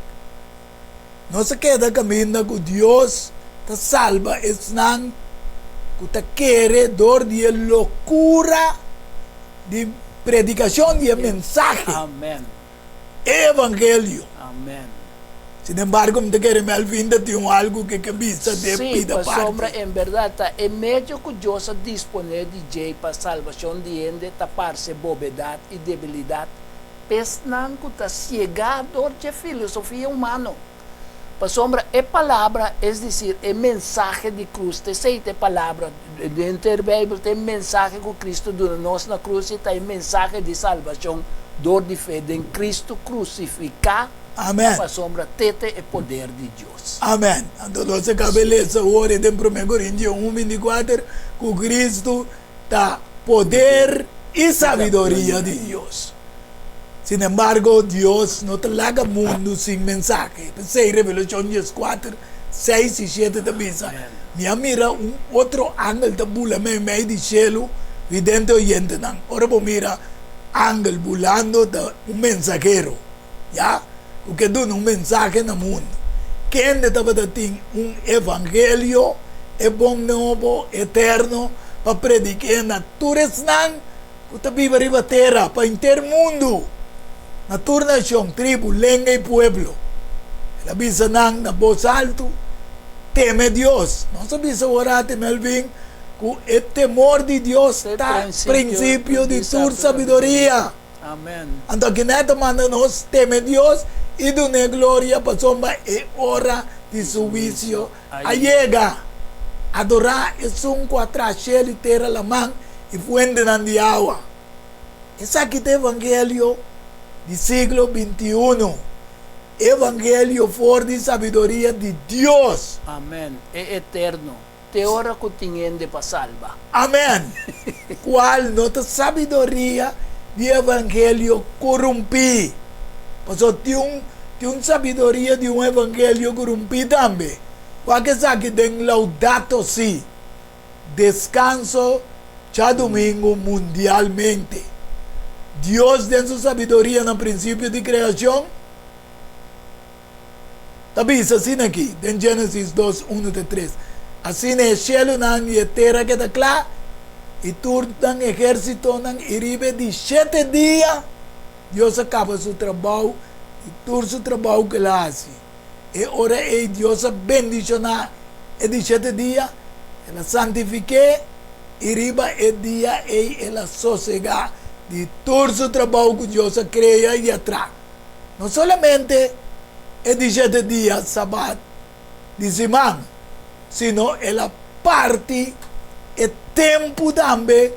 Não se queda caminho que Deus te salva es nan que te quiere dor de loucura de predicação de mensaje. Amén. Evangelio. Amén. Sin embargo, me quiere me alvinda de algo que visa de Sí, pida pues sombra, parte. en verdad, está en medio que Dios dispone de Jay para salvación de ende taparse bobedad y debilidad. Pesnan que está ciegado de filosofía humana. Para sombra, é palavra, é dizer, é mensagem de cruz. Tem seite palavra, dentro da Bíblia tem mensagem que Cristo deu nós na cruz e tem mensagem de salvação, dor de fé em Cristo crucificado. Amém. Para sombra, tete é poder de Deus. Amém. Então, nossa cabeça hoje tem 1 Coríntios 1:24 que Cristo dá poder e sabedoria de Deus. Sin embargo, Dios no te larga mundo sin mensaje. Pensé en Revelación 4, 6 y 7 te avisa. Mira otro ángel te bula me de cielo, vidente oyente. Ahora pues mira, ángel bulando un mensajero. ¿Ya? Porque da un mensaje en el mundo. ¿Quién te va a dar un evangelio, buen nuevo, eterno, para predicar en la naturaleza, que te vive arriba tierra, para inter mundo. Na tua nação, tribo, lengua e pueblo. Ela avisa na voz alto, teme Deus. Nós avisa orar, teme Melvin, que o temor de Deus está princípio de tua sabedoria. Amém. Então, que neta manda nós teme Deus e do glória para sombra é hora de serviço. Allega, adorar é com atrás ele terra la mão e fuente de água. Esse aqui é o evangelho do século 21, evangelho for de sabedoria de Deus. Amém. É eterno. Te ora que tinhende para salvar. Amém. Qual nota sabedoria de evangelho corrompi. Porque tem sabedoria de evangelho corrompi também. Qual que sabe tem laudato si. Descanso já domingo mundialmente. Deus tem sua sabedoria no princípio de criação. Também assim aqui, em Gênesis 2, 1-3. Assim é o cielo e a terra que está clara, e todo o exército iribe de 7 dias. Deus acaba seu trabalho, e todo o seu trabalho que ele faz. E ora é Deus bendicionar, e de 7 dias, ele santifica, iriba e dia, e ele sossegar. De todo o trabalho que Deus cria e atrás. Não somente é de 7 dias, sábado, de semana, sino ela parte e tempo também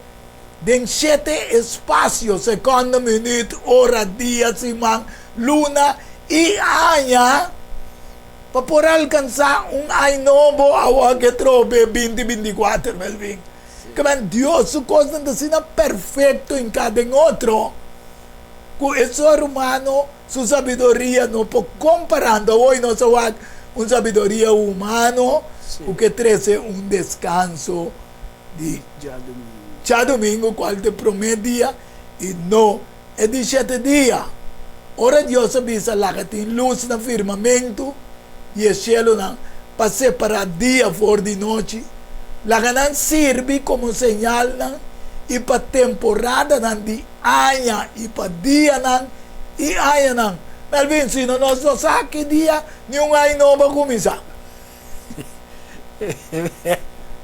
de 7 espaços, segundo, minuto, hora, dia, semana, luna e ano, para poder alcanzar un año nuevo agua que trope 2024, Melvin. Que man, Dios su cosa de ser perfecto en cada otro. Con eso humano, su sabiduría no puede comparando hoy no se va una sabiduría humano, Sí. porque trece un descanso de Ya domingo. domingo, cual te prometía, y no, es 17 días. Ora Dios avisa la que tiene luz en el firmamento, y el cielo para separar día por de noche. La que sirve como señal y para temporada de año y para día y año. Melvin, si no nos lo saque día, ni un año no va a comenzar.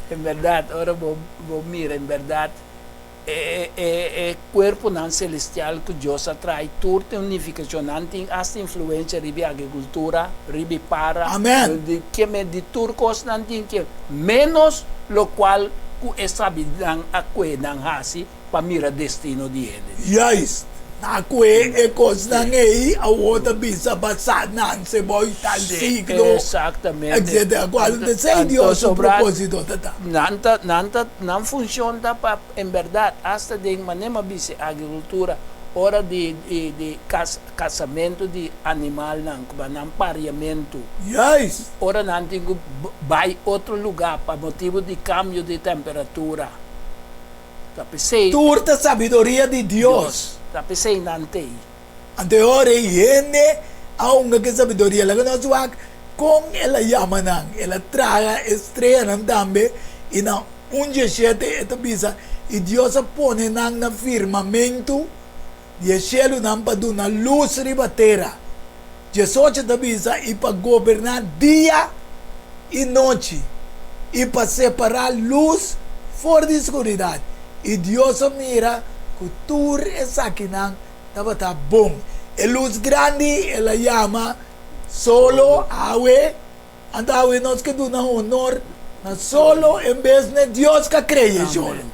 En verdad, ahora vos mira, en verdad, el cuerpo nan celestial que Dios atrae, turte unificación, hasta influencia ribi agricultura, ribi para, Amén. que me di turcos nantin que menos lo cual ku esabidan akwedan hasi pa mira destino di ene. Yes. Nakwe ekos nang a outra bisa basad nan se boy tal siglo. Exactamente. Etc. Cual de sei Dios su propósito tata. Nan funciona pa en verdad hasta de manera bise agricultura hora de casamento de animal nan pariamento. Yes. Ora nan tingo vai outro lugar para motivo de cambio de temperatura. Tapesei Turta sabiduría de Dios. Tapesei nantei. Ante ora yene aunque que sabiduría la que nos wak con ela llama nan, ela traga estrella nan tambe y na un 17 esta bisa y Dios pone nan na firmamento y el cielo nan pa do na luz ribatera. 18 esta bisa y pa gobernar día y noche y para separar luz for de oscuridad. Y Dios mira que tú es aquí nan está bom. El luz grande la llama solo awe. Anda awe nos que do na honor na solo en vez de Dios que cree solo. Amén.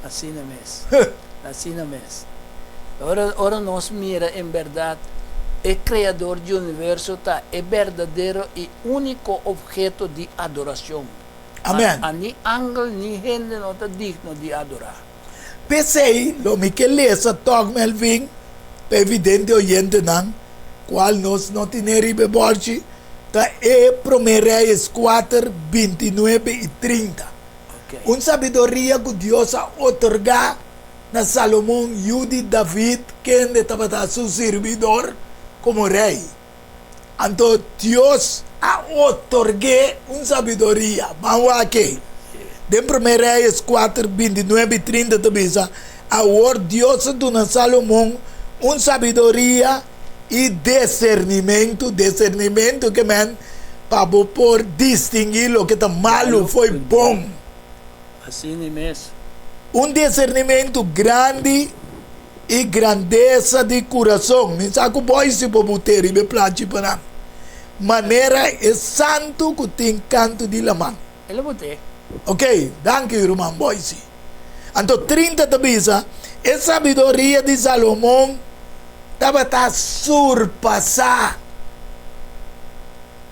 Así no es. Así no es. Ahora nos mira en verdad. El creador del universo está el verdadero y único objeto de adoración. Amén. Ni ángel ni gente no está digno de adorar. Pensei, lo mi que lesa toc Melvin, evidente oyente nan, cual nos no tiene ribe borchi, ta Promereis 4, 29 y 30. Okay. Un sabiduría que Dios ha otorgado a Salomón, Yudi, David, quien estaba su servidor como rey. Entonces Dios ha otorgado una sabiduría. Vamos aquí. De Promereis 4, 29 y 30 te dice, ahora Dios dio a Salomón una sabiduría y discernimiento que man para por distinguir lo que está malo fue bom. Así ni es. Un discernimiento grande y grandeza de corazón. Me saco boy si por buter y me planche para manera es santo que te encanto de la mano. Ele bote. Ok, danke irmão Boise. Então 30 tabisa, a sabedoria de Salomão estava a surpassar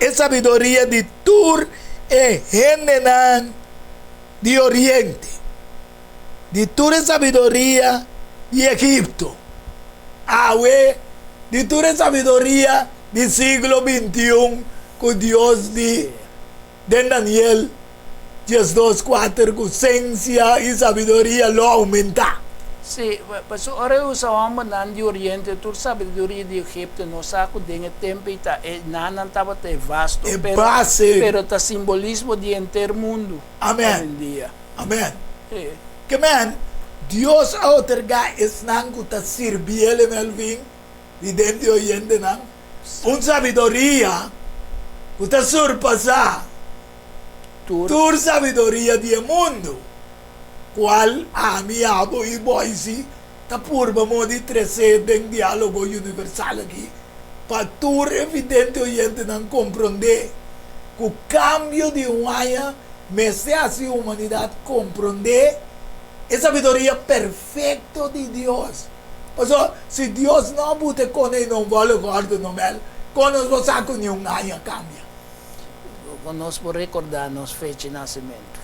a sabedoria de Tur e Renenan de Oriente. De Tur a sabedoria de Egipto. Awe, de Tur a sabedoria do siglo XXI com Deus de Daniel. 2, 4, con ciencia y sabiduría lo aumenta. Sí, pues ahora usamos nan de Oriente, tú sabes de Egipto, no saco de en tempo y ta nanan taba te vasto, pero ta simbolismo de entero mundo. Amén. Hoy en día. Amén. Sí. Que man, Dios ha otorgado es nan que ta sirviele Melvin, vidente oyente nan, un sabiduría que ta surpasa. Tu sabiduría del mundo, cual a mi abo y Boise, ta purba modi 13 en diálogo universal aquí, para tu evidente oyente no comprender que el cambio de un año me se hace humanidad comprender esa sabiduría perfecta de Dios. O sea, si Dios no puede con él, no vale guardo no mal, Quando você sabe que um año cambia. Nós por recordarmos fecha de nascimento.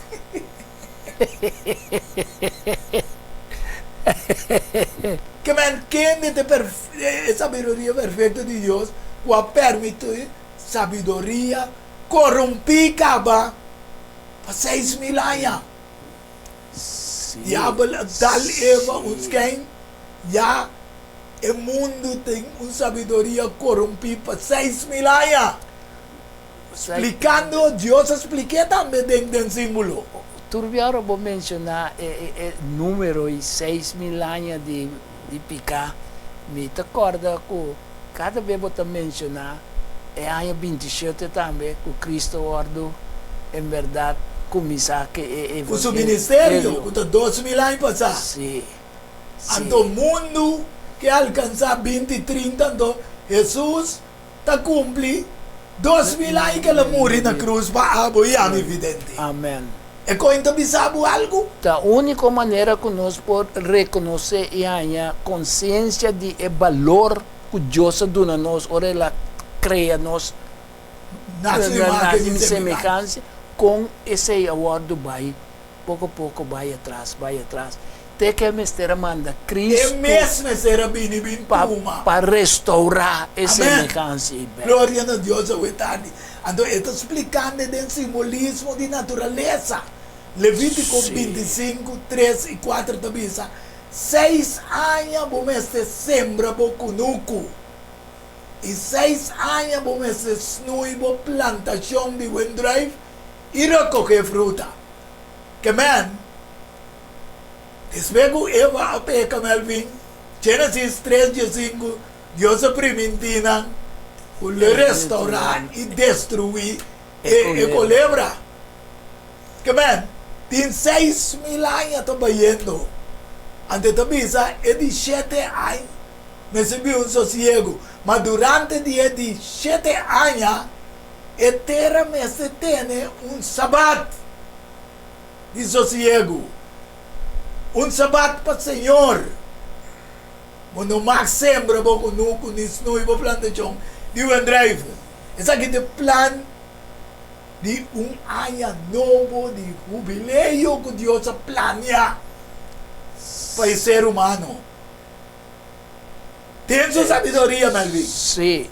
Que man, quem a sabedoria perfeita de Deus, que permite sabedoria corromper acaba para 6.000 anos. Diabo dá Eva uns quem já o mundo tem uma sabedoria corrompida para 6.000 anos. Explicando, Deus explica também dentro do símbolo. Turbiaro vou mencionar o número de 6.000 anos de picar. Me recorda que cada vez que eu mencionar é ano 27 também, que Cristo ordo em verdade começar que o seu ministério, que 2.000 anos passados. Sim. Então o mundo que alcançar 2030, então Jesus está cumprindo 2.000 anos que ele morreu na cruz para apoiar evidente. Amém. E quando sabe algo? A única maneira que nós podemos reconhecer é a consciência de valor que Deus dá a nós, ou ela cria nós na imagem e semelhança, com esse acordo vai, pouco a pouco vai atrás. Até que a mestra manda Cristo para restaurar essa semelhança. Glória a Deus, então, está explicando o simbolismo de natureza. Levítico 25, 3 e 4 também. 6 anos vamos sembra o cunuco. E 6 anos vamos snuibo plantação de windrive e recoger fruta. Que man, después Eva peca Melvin, Génesis 3:5, Dios primitina, le restaurar y destruir e culebra. Que man, tin 6.000 años trabalhando. Antes de visa, é de 7 anos, recebi um sossego. Mas durante 7 anos, a terra me tem um sabat de sossego. Um sabat para o Senhor. Quando Max sembra, vou no nisno e vou plantação de um drive. Esse aqui é o plano de ano novo, de jubileu que Deus planeia para o ser humano. Tem sua sabedoria, Melvin? Sim.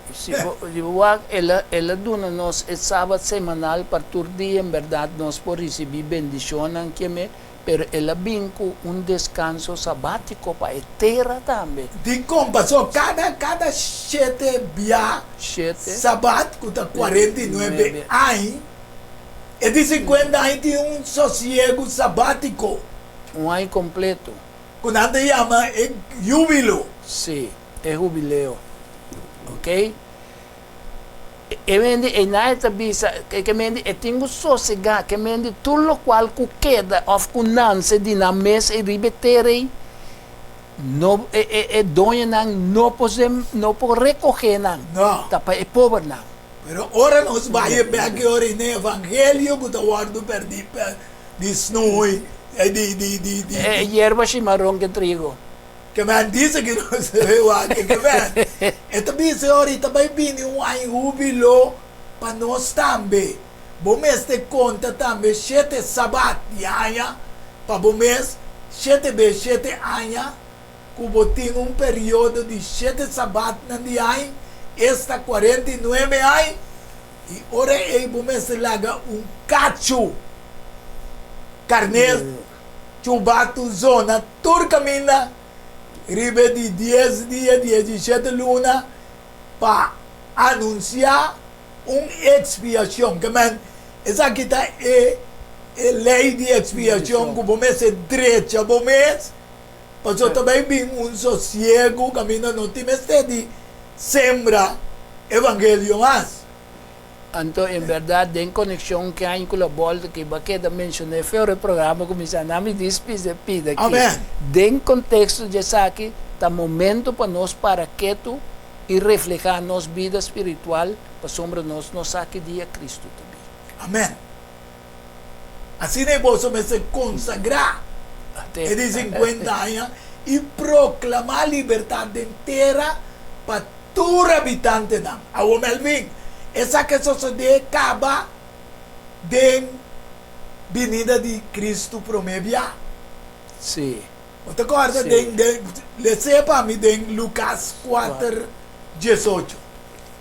Ela dá-nos o sábado semanal para todo dia, em verdade, nós podemos receber bendição, pero ela vem com descanso sabático para a terra também. De compasão, cada 7 dias sabático de 49 anos, e de 50 anos tem sossego sabático. Ano completo. Quando a gente chama é júbilo. Sim, é jubileu. Ok? E na tabisa que mendi e tenho sossega que mendi tudo qual que queda of kunanse di na mesa e ribetere no dona não pode recolher não tapa é pobre não. Pero ora nos vai pegar ora no evangelho que o guardo perdi de snoi de erva chimarrão que trigo. Que man dice que no se ve igual, que man. Esta dice ahorita vai vir júbilo para nós também. Vamos ter conta também 7 sabat de ano, para vamos 7 vezes 7 anos, que tem período de 7 sabat de ano, esta 49 anos, e ora aí vamos lagar cacho, carne, chubato, zona, tur camina, ribe de 10 dias, 17 luna, para anunciar expiação. Que man, essa aqui é lei de expiação, que vamos ser direita, vamos, mas também vem sossego, caminho no time de sembra evangelho mais. Então, em verdade, em conexão que há com a volta que eu mencionei, foi o programa que começou a me despedir aqui. Amém. Em contexto de isso aqui, está momento para nós para quieto e refletir nossa vida espiritual para sombra nós aqui dia Cristo também. Amém. Assim é você me se consagrar de 50 anos e proclamar a liberdade inteira para tur habitante nang. Awo Melvin, esa que sucede acaba den venida de Cristo promevia. Sì. ¿No te acuerdas? Sí. Le sepa a mí de Lucas 4, 18.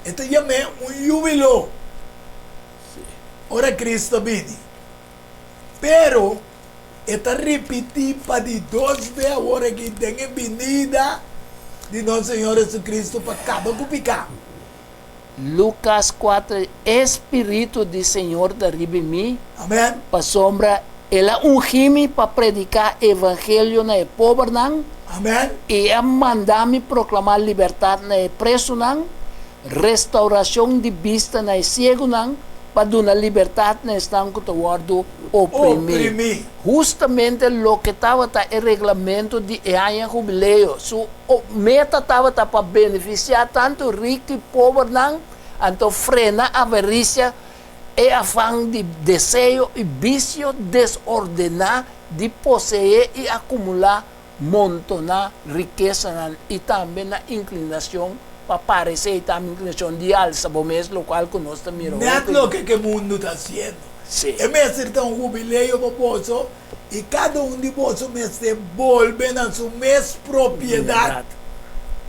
Esto llamé un júbilo. Ahora Cristo viene. Pero, esta repetí para de 2 veces ahora que tenga venida de nuestro Señor Jesucristo para cada cupica. Lucas 4, Espírito do Senhor derriba em mim, Amén. para sombra, ela ungime para predicar evangelho na pobre não, Amén. e ela mandar-me proclamar liberdade na preso não, restauração de vista na cego não, para dar liberdade na estão que está guardo oprimido. Oprimi. Justamente o que estava o regulamento de ano jubileu. O meta estava para beneficiar tanto rico e pobre não, então frena a avarícia e afã de desejo e vício desordenar de possuir e acumular montonar riqueza não, e também na inclinação para parecer e também inclinação de alça, bom mesmo, o qual nós também miramos. No es lo que el mundo está haciendo. Sí. Es decir, un jubileo poposo y cada uno de vosotros se vuelve a su mes propiedad.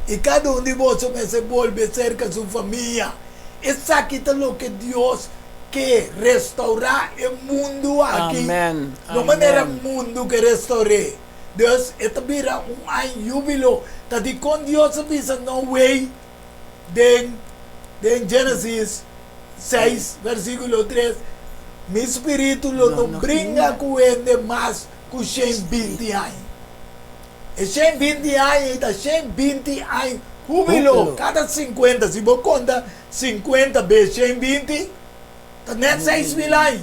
Y cada uno de vosotros se vuelve cerca de su familia. Es aquí lo que Dios quiere restaurar el mundo aquí. Amén. No Amén. manera mundo que restaure. Dios, esta mira un año júbilo. Tadi con Dios avisa no way. Den Génesis 6, versículo 3. Mi espíritu lo brinca cuende más que 120 años. E 120 anos, está 120 anos, júbilo, cada 50, se você conta 50 vezes 120, está nem 6.000 anos.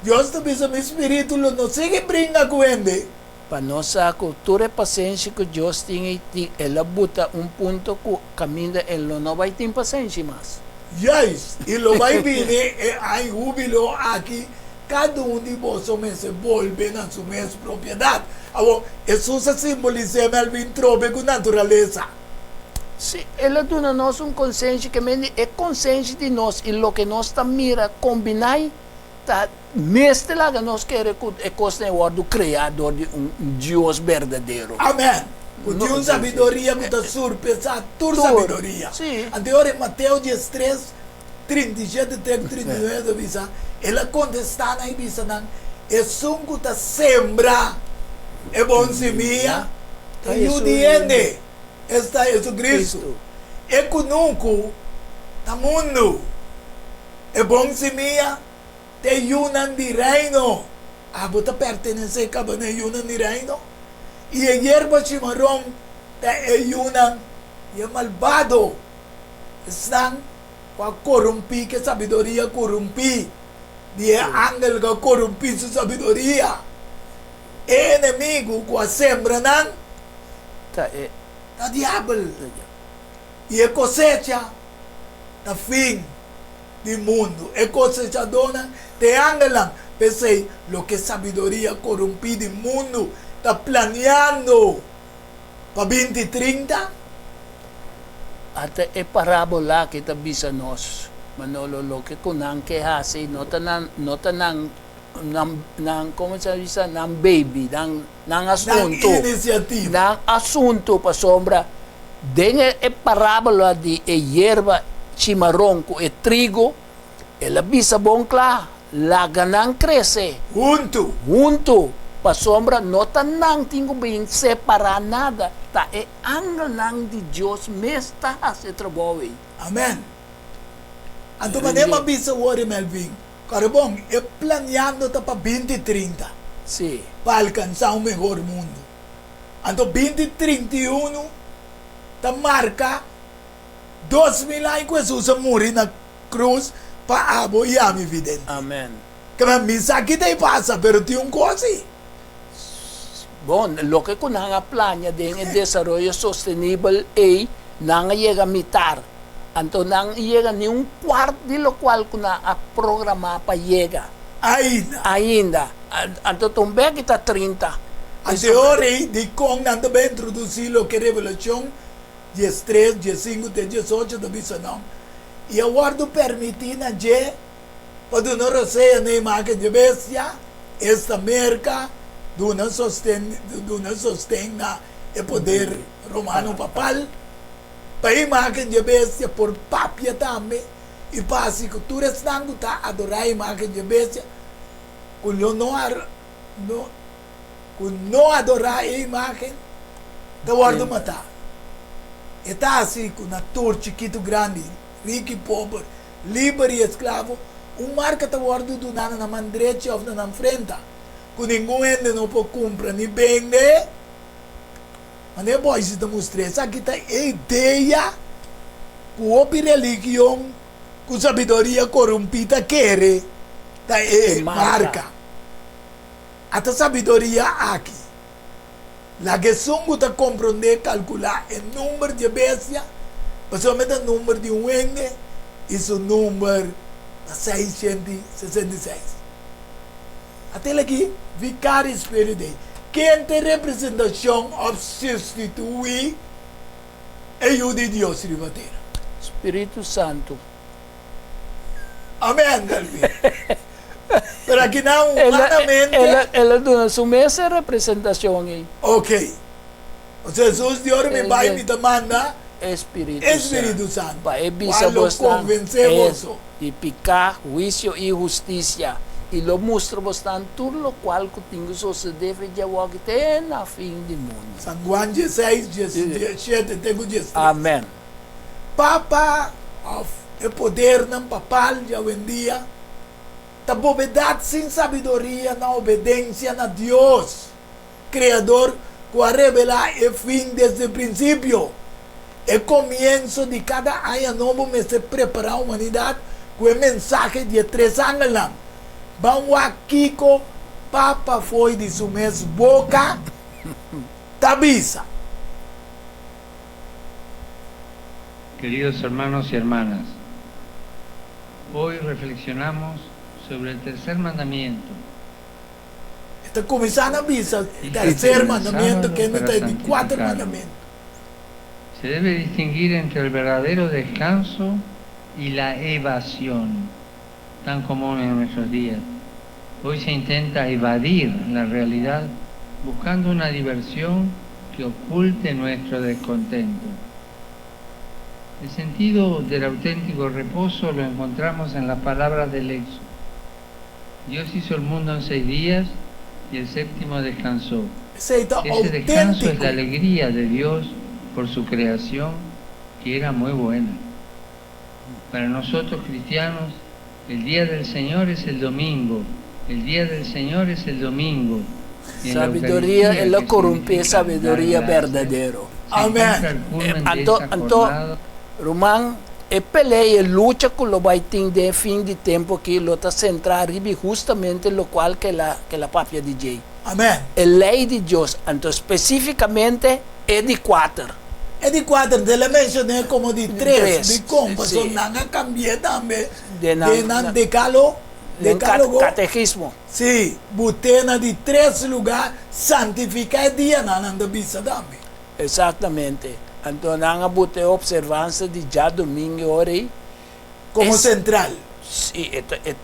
Deus te diz, meu espírito não sigue brinca com ele. Para nossa cultura e paciência que Deus tem, ela bota ponto que caminha, ela não vai ter paciência mais. Yes, e lo vai vir, há júbilo aqui, cada de vocês se volve na sua mesma propriedade. Agora, isso se simboliza Melvin trobe com natureza. Sim, ela dá nós consciência que é consciência de nós e o que nós mira combinar, tá mestre lá que nós queremos é coisa do criador de Deus verdadeiro. Amém. O Deus sabedoria que está surpresa, toda sabedoria. Sim. Anterior em Mateus 13, 37, 39, avisa, ela contesta na avisa, é som que está sembra, é bom semia, e o diente, está Jesus Cristo. É conosco, tá mundo, é bom semia, te yunan de reino. Ah, você pertence a cabana yunan de reino? Y el hierba chimarrón te ayunan y el malvado están para corrompir, que sabiduría corrompí, y el ángel que corrompí su sabiduría. El enemigo que sembran el diablo y el cosecha el fin del mundo. El cosechador te ángelan, pese lo que sabiduría corrompí del mundo. Está planeando para 2030. Ate e parabola que tabisa nos Manolo lo que kunang que hasi nota nang como se dice nang baby nang asunto Iniciativa. nang asunto pa sombra denye e parabola di e hierba chimarrón ko e trigo e la bisa boncla la ganang crece junto pa sombra nota nang tingo bem separar nada ta e angel nang di Dios mesta se trabalho. Amen. Anto manema bisa wari Melvin. Carabong, e planeando ta para 2030 Sì. para alcanzar un mejor mundo. Anto 2031 ta marca 2000 anos que Jesus morreu na cruz para apoiar minha vida. Amen. Que a missa aqui te passa, pero tem coisa. Bon, lo que kunanga planya din el desarrollo sostenible e nang llega a mitar. Anto nang llega ni un cuarto de lo cual kuna a programa pa llega. Ainda. Anto tumbe kita 30. Ante ora di con nanto ben introduzir lo que revelación 10 3, 10 5, 10 8 da bisa não. E a guardo permitir na je para não receber nem marca de bestia esta merca do não sostém na o poder romano papal para ir marca de bestia por papia também e passa que tu restando tá adorar a marca de bestia com não adorar a imagem da guardo matar. E tá assim com na torre chiquito grande, rico e pobre, livre e escravo, marca tá guardo do nada na mão direita ou na frente, com nenhum ende não pode comprar nem vender. Mas não é bom isso te mostrar, essa aqui tá a ideia com a religião, com sabedoria corrompida quer, tá é marca. Até sabedoria aqui. La que songo te compreender, calcular o número de bestia, principalmente o número de um ende, e o número 666. Até aqui, vicário espelho de quem tem representação of substituir é o de Deus ribateiro. Espírito Santo. Amém, Galvin. Pero aqui não, humanamente... Ela dona sua mesma representação aí. Ok. O Jesus de ouro me vai me demanda Espírito Santo. Para Qual convencer você. De picar, juízo e justiça. E lo mostra bastante tudo o qual que tem que suceder de algo até na fim do mundo. San Juan 16, 17, tenho 16. Amém. Papa, o poder não papal de hoje em dia, a bobedade sem sabedoria, na obediência a Deus, Criador, que a revelar o fim desde o princípio. O começo de cada ano novo, me se preparar a humanidade com o mensagem de 3 anos. Vamos aqui com Papa foi de sua mesma boca, tabisa. Queridos hermanos y hermanas, hoy reflexionamos sobre el tercer mandamiento. Está começando a visa, o terceiro mandamento, que não tem de 4 mandamentos. Se debe distinguir entre el verdadero descanso y la evasión, tan común en nuestros días. Hoy se intenta evadir la realidad buscando una diversión que oculte nuestro descontento. El sentido del auténtico reposo lo encontramos en las palabras del Éxodo. Dios hizo el mundo en 6 días y el séptimo descansó. Ese descanso es la alegría de Dios por su creación, que era muy buena. Para nosotros cristianos, el día del Señor es el domingo. El día del Señor es el domingo. Sabiduría es la corrompida sabiduría verdadera. Amén. Román, e pelea e lucha con lo baitín de fin de tiempo que lo está centrado justamente lo cual que la papia DJ. Amén. El ley de Dios, entonces específicamente es de 4. É de 4, ele mencionou como de 3, de como, sí. Son nada cambié também, de decálogo, catequismo. Sim, botena de 3 lugares, santificar dia na bisa também. Exatamente. Então, nós bote observância de já domingo hora como central. Sim,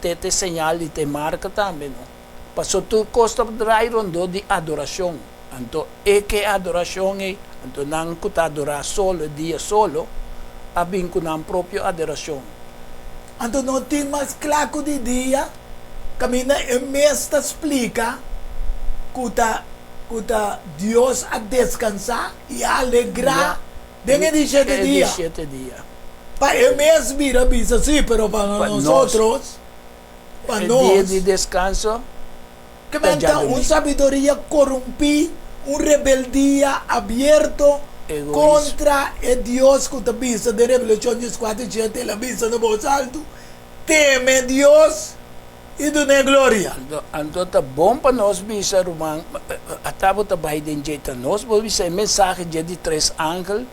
te señal e te marca também, não? Passou tu costa rondo de adoração. Então, é que adoração é, então não que adorar solo, dia solo, a bem com a própria adoração. Então, não tem mais claro de dia, camina e mestre explica que Deus a descansar e a alegrar dentro de 7 dias. Para ele mesmo vira bisa, sim, pero para nós, para nós, dia de descanso, que uma sabedoria corrompida, uma rebeldia aberta contra o Deus que está bisa de Revelação 4:7, a bisa no voz alto, teme Deus e dá glória. Então tá bom para nós bisa, Romão, até botar Biden jeito nós, vou bisa mensagem de 3 ángeles,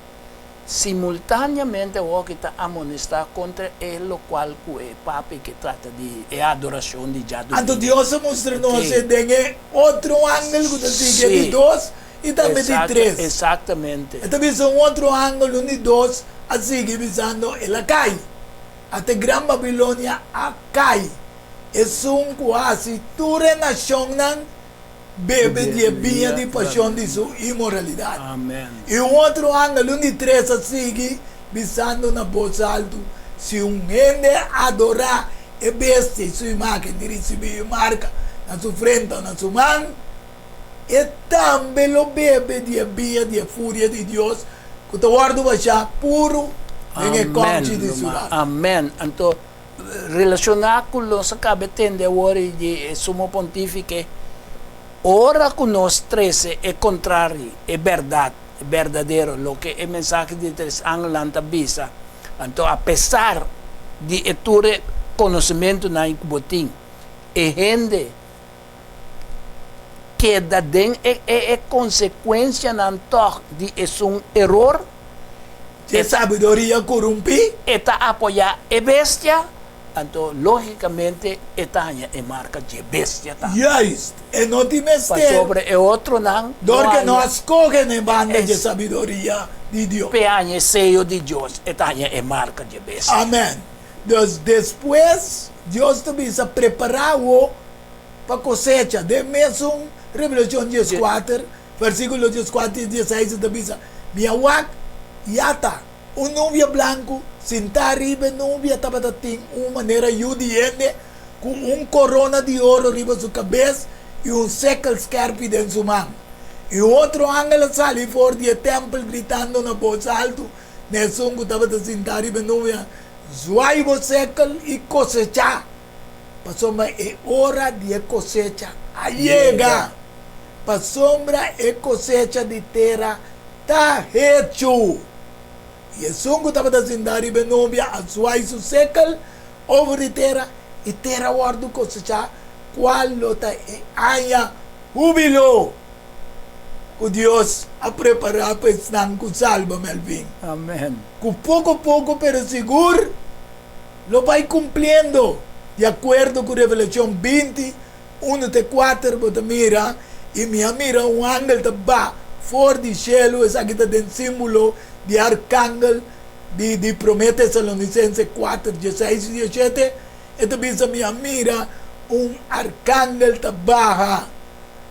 simultaneamente o que está amonestar contra ele, o qual é papi que trata de adoração de já. Então Deus mostrou-nos que outro ángel que está seguindo de Deus e também de 3. Exatamente. Então, bisa um outro ângulo de 2, assim que visando, ela cai. Até Gran Babilônia a cai. É quase toda nação não bebe de vinha de paixão de sua imoralidade. Amém. E um outro ângulo de 3, assim, visando na voz alto, se gente adorar a bestia e sua imagem de receber marca na sua frente ou na sua mão, e também lo bebe de vinha de fúria de Deus, que o guardo baixar puro em conte de sua lado. Amém. Então, relacionar com os cabetende ori de sumo pontífice, ora con nos 13 é contrário, é verdade, é verdadeiro, lo que é mensagem de 3 anos lanta bisa. Então, apesar de ter conhecimento na incubotim, e gente que da den é consequência na toque de erro, Que sabedoria corrompe, está apoiar a bestia, então, logicamente, está é marca de bestia. juist. E não te Para mestre, sobre é outro não, porque nós corremos em banda de sabedoria de Deus. peanha seio de Deus, está é marca de bestia. Amém. Então, depois, Deus também se preparou para a cosecha. De mesmo, Revelação 14, versículo 14 e 16, também diz, minha wak, yata, novio branco, sentar arriba, novia estava tem uma maneira judiente, com corona de ouro arriba sua cabeça e século scarpe dentro sua mão. E outro ángel sali fora do templo gritando na voz alto, nesse que estava sentar arriba, novia, zuai o século e cosechar. Passou, mas é hora de cosecha. Allega. Para sombra e cosecha de terra está hecho. E o som que estava sentado e benobia a suai su século over de terra e terra guardo cosecha qual lota e aia jubilo. O Deus a preparar para estar com salva, Melvin. Amém. Com pouco a pouco, pero seguro, lo vai cumpriendo. De acordo com Revelação 20, 1-4, você mira, e minha mira um ángel está fora do cielo, essa aqui tem símbolo de arcángel, de Prometeus Tesalonicenses 4, 16 e 17, e também minha mira um arcángel está baja,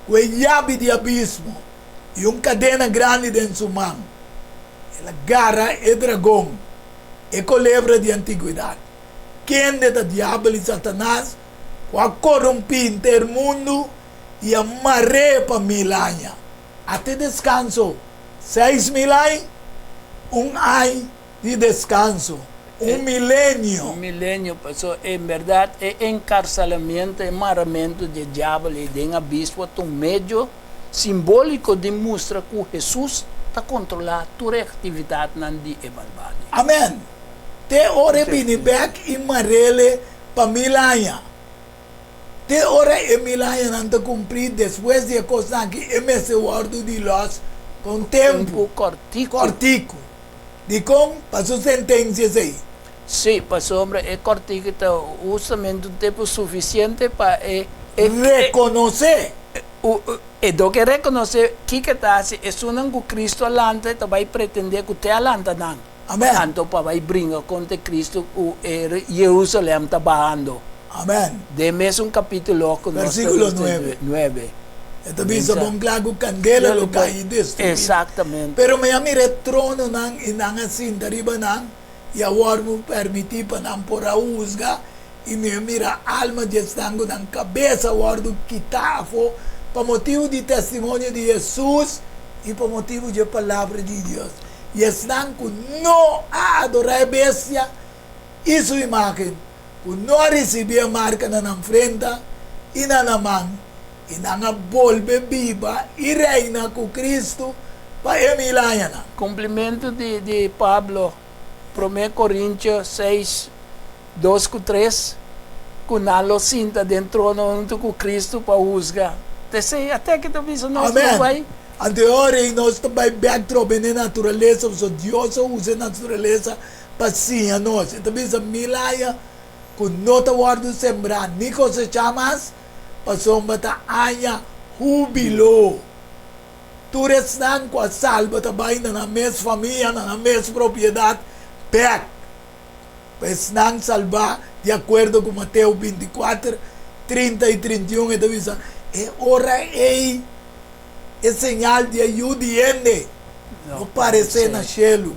com a chave de abismo, e uma cadena grande dentro sua mão. Ela garra é dragão, é culebra de antiguidade. Quem é o diabo e Satanás, o corrompe o mundo e amarre para 1000 anos. Até descanso, 6.000 anos, ano de descanso, milênio. Um milênio passou, em verdade, é encarcelamento, é maramento de diabo e de abismo, um meio simbólico de mostrar que Jesus está controlando toda a atividade na de malvada. Amém. Te ore binibek e marele para 1000 anos. Te ore e 1000 anos não te cumprir depois de coisa que esse guardo de los com tempo cortico. De como passou sentenças aí. Sim, pastor, é cortico, justamente um tempo suficiente para Reconhecer. E do que reconhecer que está se é um que Cristo alanta, vai pretender que te alanta não. Amém. Então, para vai brincar contra Cristo, o Jerusalém está barrando. Amém. De mesmo capítulo, Versículo 9. Ito bisa mong lago candela lo kayo destruir. Exatamente. Pero may amire trono nang inangasin dariba nang iawar mo permiti pa nang porausga e may mira alma de estango ng cabeça guardo kitafo pa motivo de testemunho de Jesus e pa motivo de palavra de Deus. E estão com não adorar a bestia e sua imagem, com não receber a marca na frente e na mão. E nga volve viva e reina com Cristo para 1000 anos. Cumprimento de Pablo, 1 Coríntios 6, 2-3, com nalo sinta dentro do com Cristo para usgar. Até que tu visa nós não vai. Anteriore nós também backdrop na natureza, so Deus usa a natureza para sim a nós. Então visa 1000 anos, com nota guardo sembrar, ni cosechamas, pasong bata aya jubilo. tu estás com a salva também na mesma família, na mesma propriedade, pec. Pois não salvar, de acordo com Mateus 24, 30 e 31, e diz, é hora é sinal de ajuda, não parecer na cielo.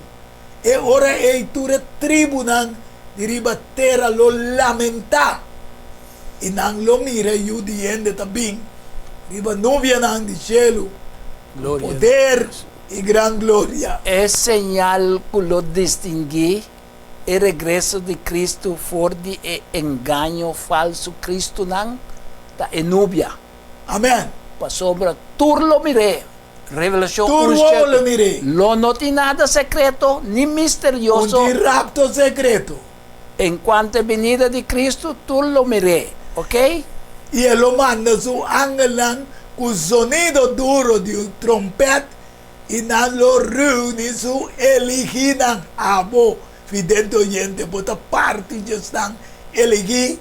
É hora é tu tribunal de ribater lo lamentar. E não lo mira ajuda também. Riba nuvem não de cielo. Glória. Poder e grande glória. É señal que lo distingui o regresso de Cristo for de engano falso Cristo não ta enubia. Amém. Pa sobra turlo mire. Revelação Tu lo mire. Lo no tiene nada secreto ni misterioso. Un rapto secreto. En cuanto a venida de Cristo, tú lo mire. ¿Ok? Y él lo manda su ángel con sonido duro de un trompeta y no lo reúne su eliginan abo fidente oyente por esta parte ya están elegí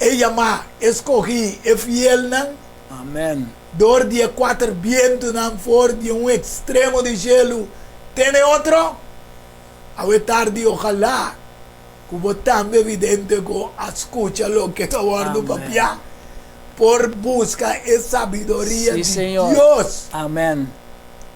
ella más escogí es fiel nan Amén. dor dia 4 vientos nan for de un extremo de cielo tiene otro a tarde ojalá como también evidente que escucha lo que está guardando papá por busca esa sabiduría Sí, de Señor. Dios Amén.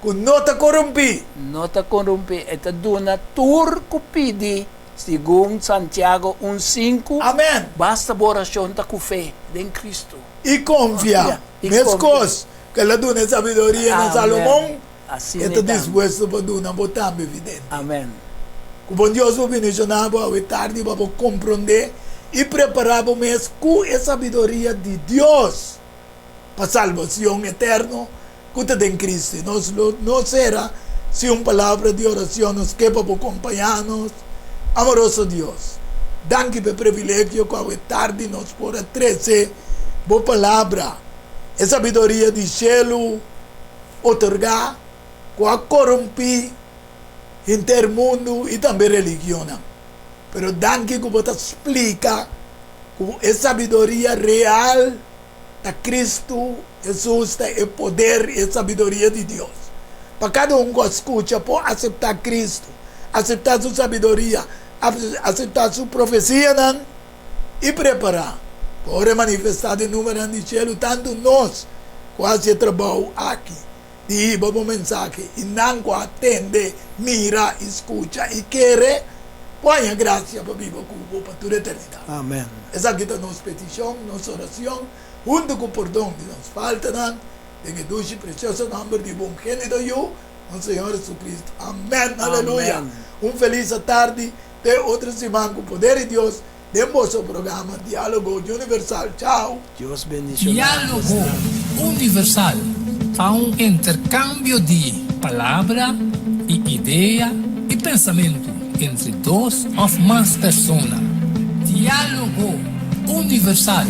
que no te corrompi No te corrompe. Esta duna tur cupidi, según Santiago 1:5. amén Basta oración ta con fe en Cristo. y confía Y mes confía. cosas que la duna sabiduría en Amén. Salomón Así está me dispuesto para duna botar evidente Amén. como Dios va a bendicionar a tarde para comprender y preparar para mes con esa sabiduría de Dios para salvación eterna que te den Cristo no será si una palabra de oración nos quepa para acompañarnos amoroso Dios danke por privilegio que a tarde nos por 13 por palabra esa sabiduría de cielo otorgar que a corromper el mundo y también religión. Pero danke que você explica que esa sabiduría real de Cristo Jesús el poder y sabiduría de Dios. Para cada uno que escucha, puede aceptar Cristo, aceptar su sabiduría, aceptar su profecía y preparar para manifestar el número de cielo, tanto nós que hacemos trabajo aquí. E vamos mensagem e não atende, mira, escuta e quer, põe a graça para viver com para toda a eternidade. Amén. Essa aqui é a nossa petição, nossa oração, junto com o perdão que nos falta, de que doce precioso nome de bom gênero eu, o Senhor Jesus Cristo. Amém, aleluia. Feliz tarde de outra semana com o poder de Deus, de nosso programa Diálogo Universal. Tchau. Dios bendiga. Diálogo Universal. Há um intercâmbio de palavra e ideia e pensamento entre duas ou mais pessoas. Diálogo universal.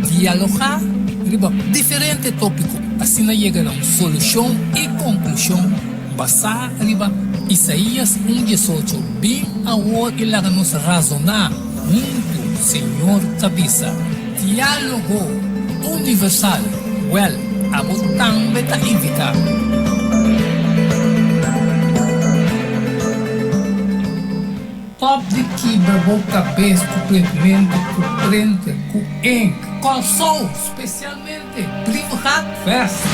Dialogar sobre diferentes tópicos. Assim chega a uma solução e conclusão basada em Isaías 1:18. Bem ao que lá nos razonar junto, Senhor Tabisa. Diálogo universal. Well. Abutang beta invita. Top de quebra boca cabeça completamente com frente com ink. Calçou especialmente Privhat Festa.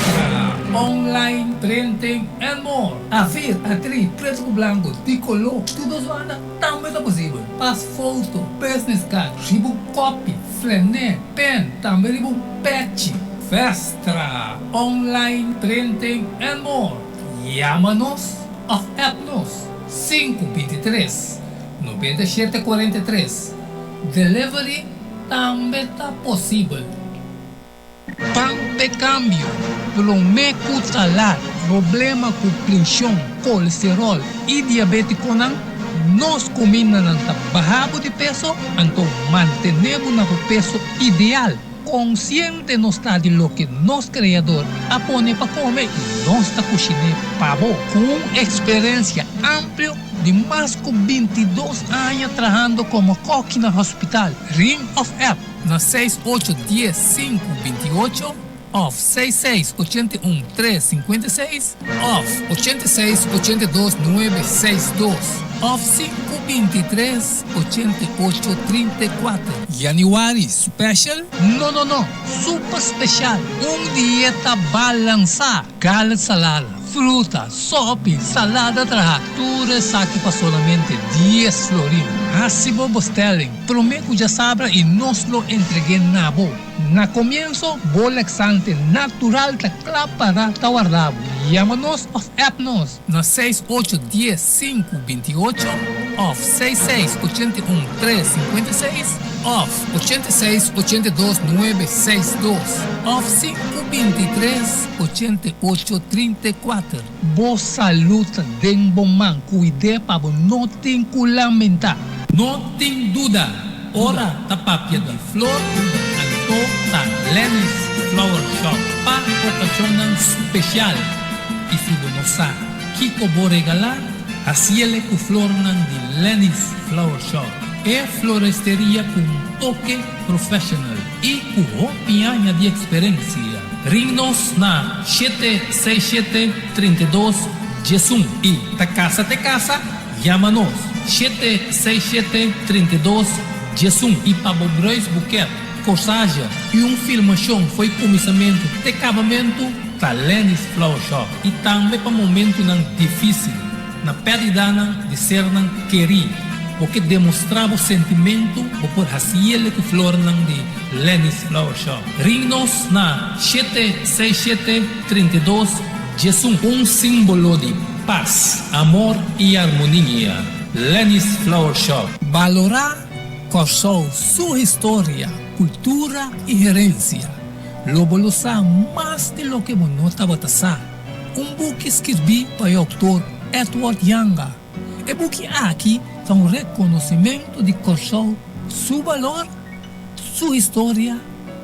Online printing and more. A ver, atriz, preto com branco, de color, tudo zoada, também é possível. Pass foto, business card, ribo copy, flané, pen, também ribo patch. Vestra, online printing and more. Llama-nos ou app-nos 523-9743. Delivery também está possível. Pampe câmbio, promeco talar, problema com pressão, colesterol e diabético não, nós combinamos barrabo de peso, então mantenemos no peso ideal. Consciente no está de lo que nos criador apone para comer nos cozinha pavo com experiência ampla de mais de 22 anos trabalhando como coque no hospital. Ring of App na 6810-528 Off 6681-356, Off 8682-962, Off 523-8834. January Special? No. Super Special. Dieta balança. Gallet salada, fruta, sopa, salada trahatura saki pa solamente 10 florin. Hasibo bostelling. Prometo ya sabra y nos lo entreguen nabo. Na comienzo, bolexante natural ta para tawardabo. Llámanos of appnos na 6810-528, off 6681-356, off 8682-962, off 523-8834. Boa saluta den bom man, cuide pa bo no tem lamentar. No tem dúvida, ora tapapia de flor, anto ta Lenny's Flower Shop para ocasión especial. E se não sabe Kiko vou regalar, assim ele com flor de Lenny's Flower Shop. É floresteria com toque profissional e com opinião de experiência. Ring-nos na 767-32-11 e te casa, chama-nos 767-32-11 e para Bobreis Buquet, corsagem e filmação foi começamento de acabamento da Lenny's Flower Shop e também para momento difícil na perda de ser querido, porque demonstrava o sentimento por ele que flor de Lenny's Flower Shop. Ring-nos na 767-32-11, símbolo de paz, amor e harmonia. Lenny's Flower Shop. Valorar Corsou sua história, cultura e herência. Lobolosa mais de lo que monota batasa. Book escrevi para o autor Edward Yanga. E book aqui tem reconhecimento de Corsou, seu valor, sua história,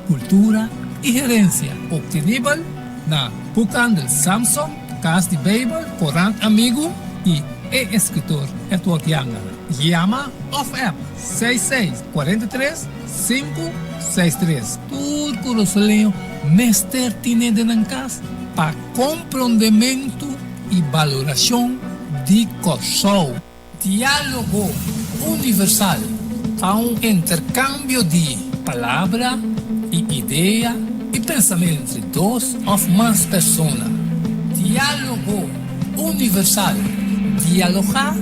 cultura e herência. Obtenível na Bucan del Samsung, Casa de Bible, Corant Amigo e escritor Edward Yanga. Llama of app 6643-563. Turco Rosaleo, mestre tiene de nancas para compreendimento e valoração de Corsou. Diálogo universal. Há intercâmbio de palavra e ideia e pensamento entre dois ou mais pessoas. Diálogo universal. Dialogar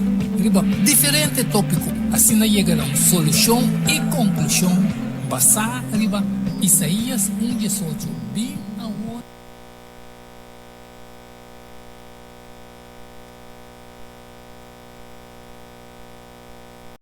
sobre diferentes tópicos, assim chega a uma solução e conclusão basada em Isaías 1:18.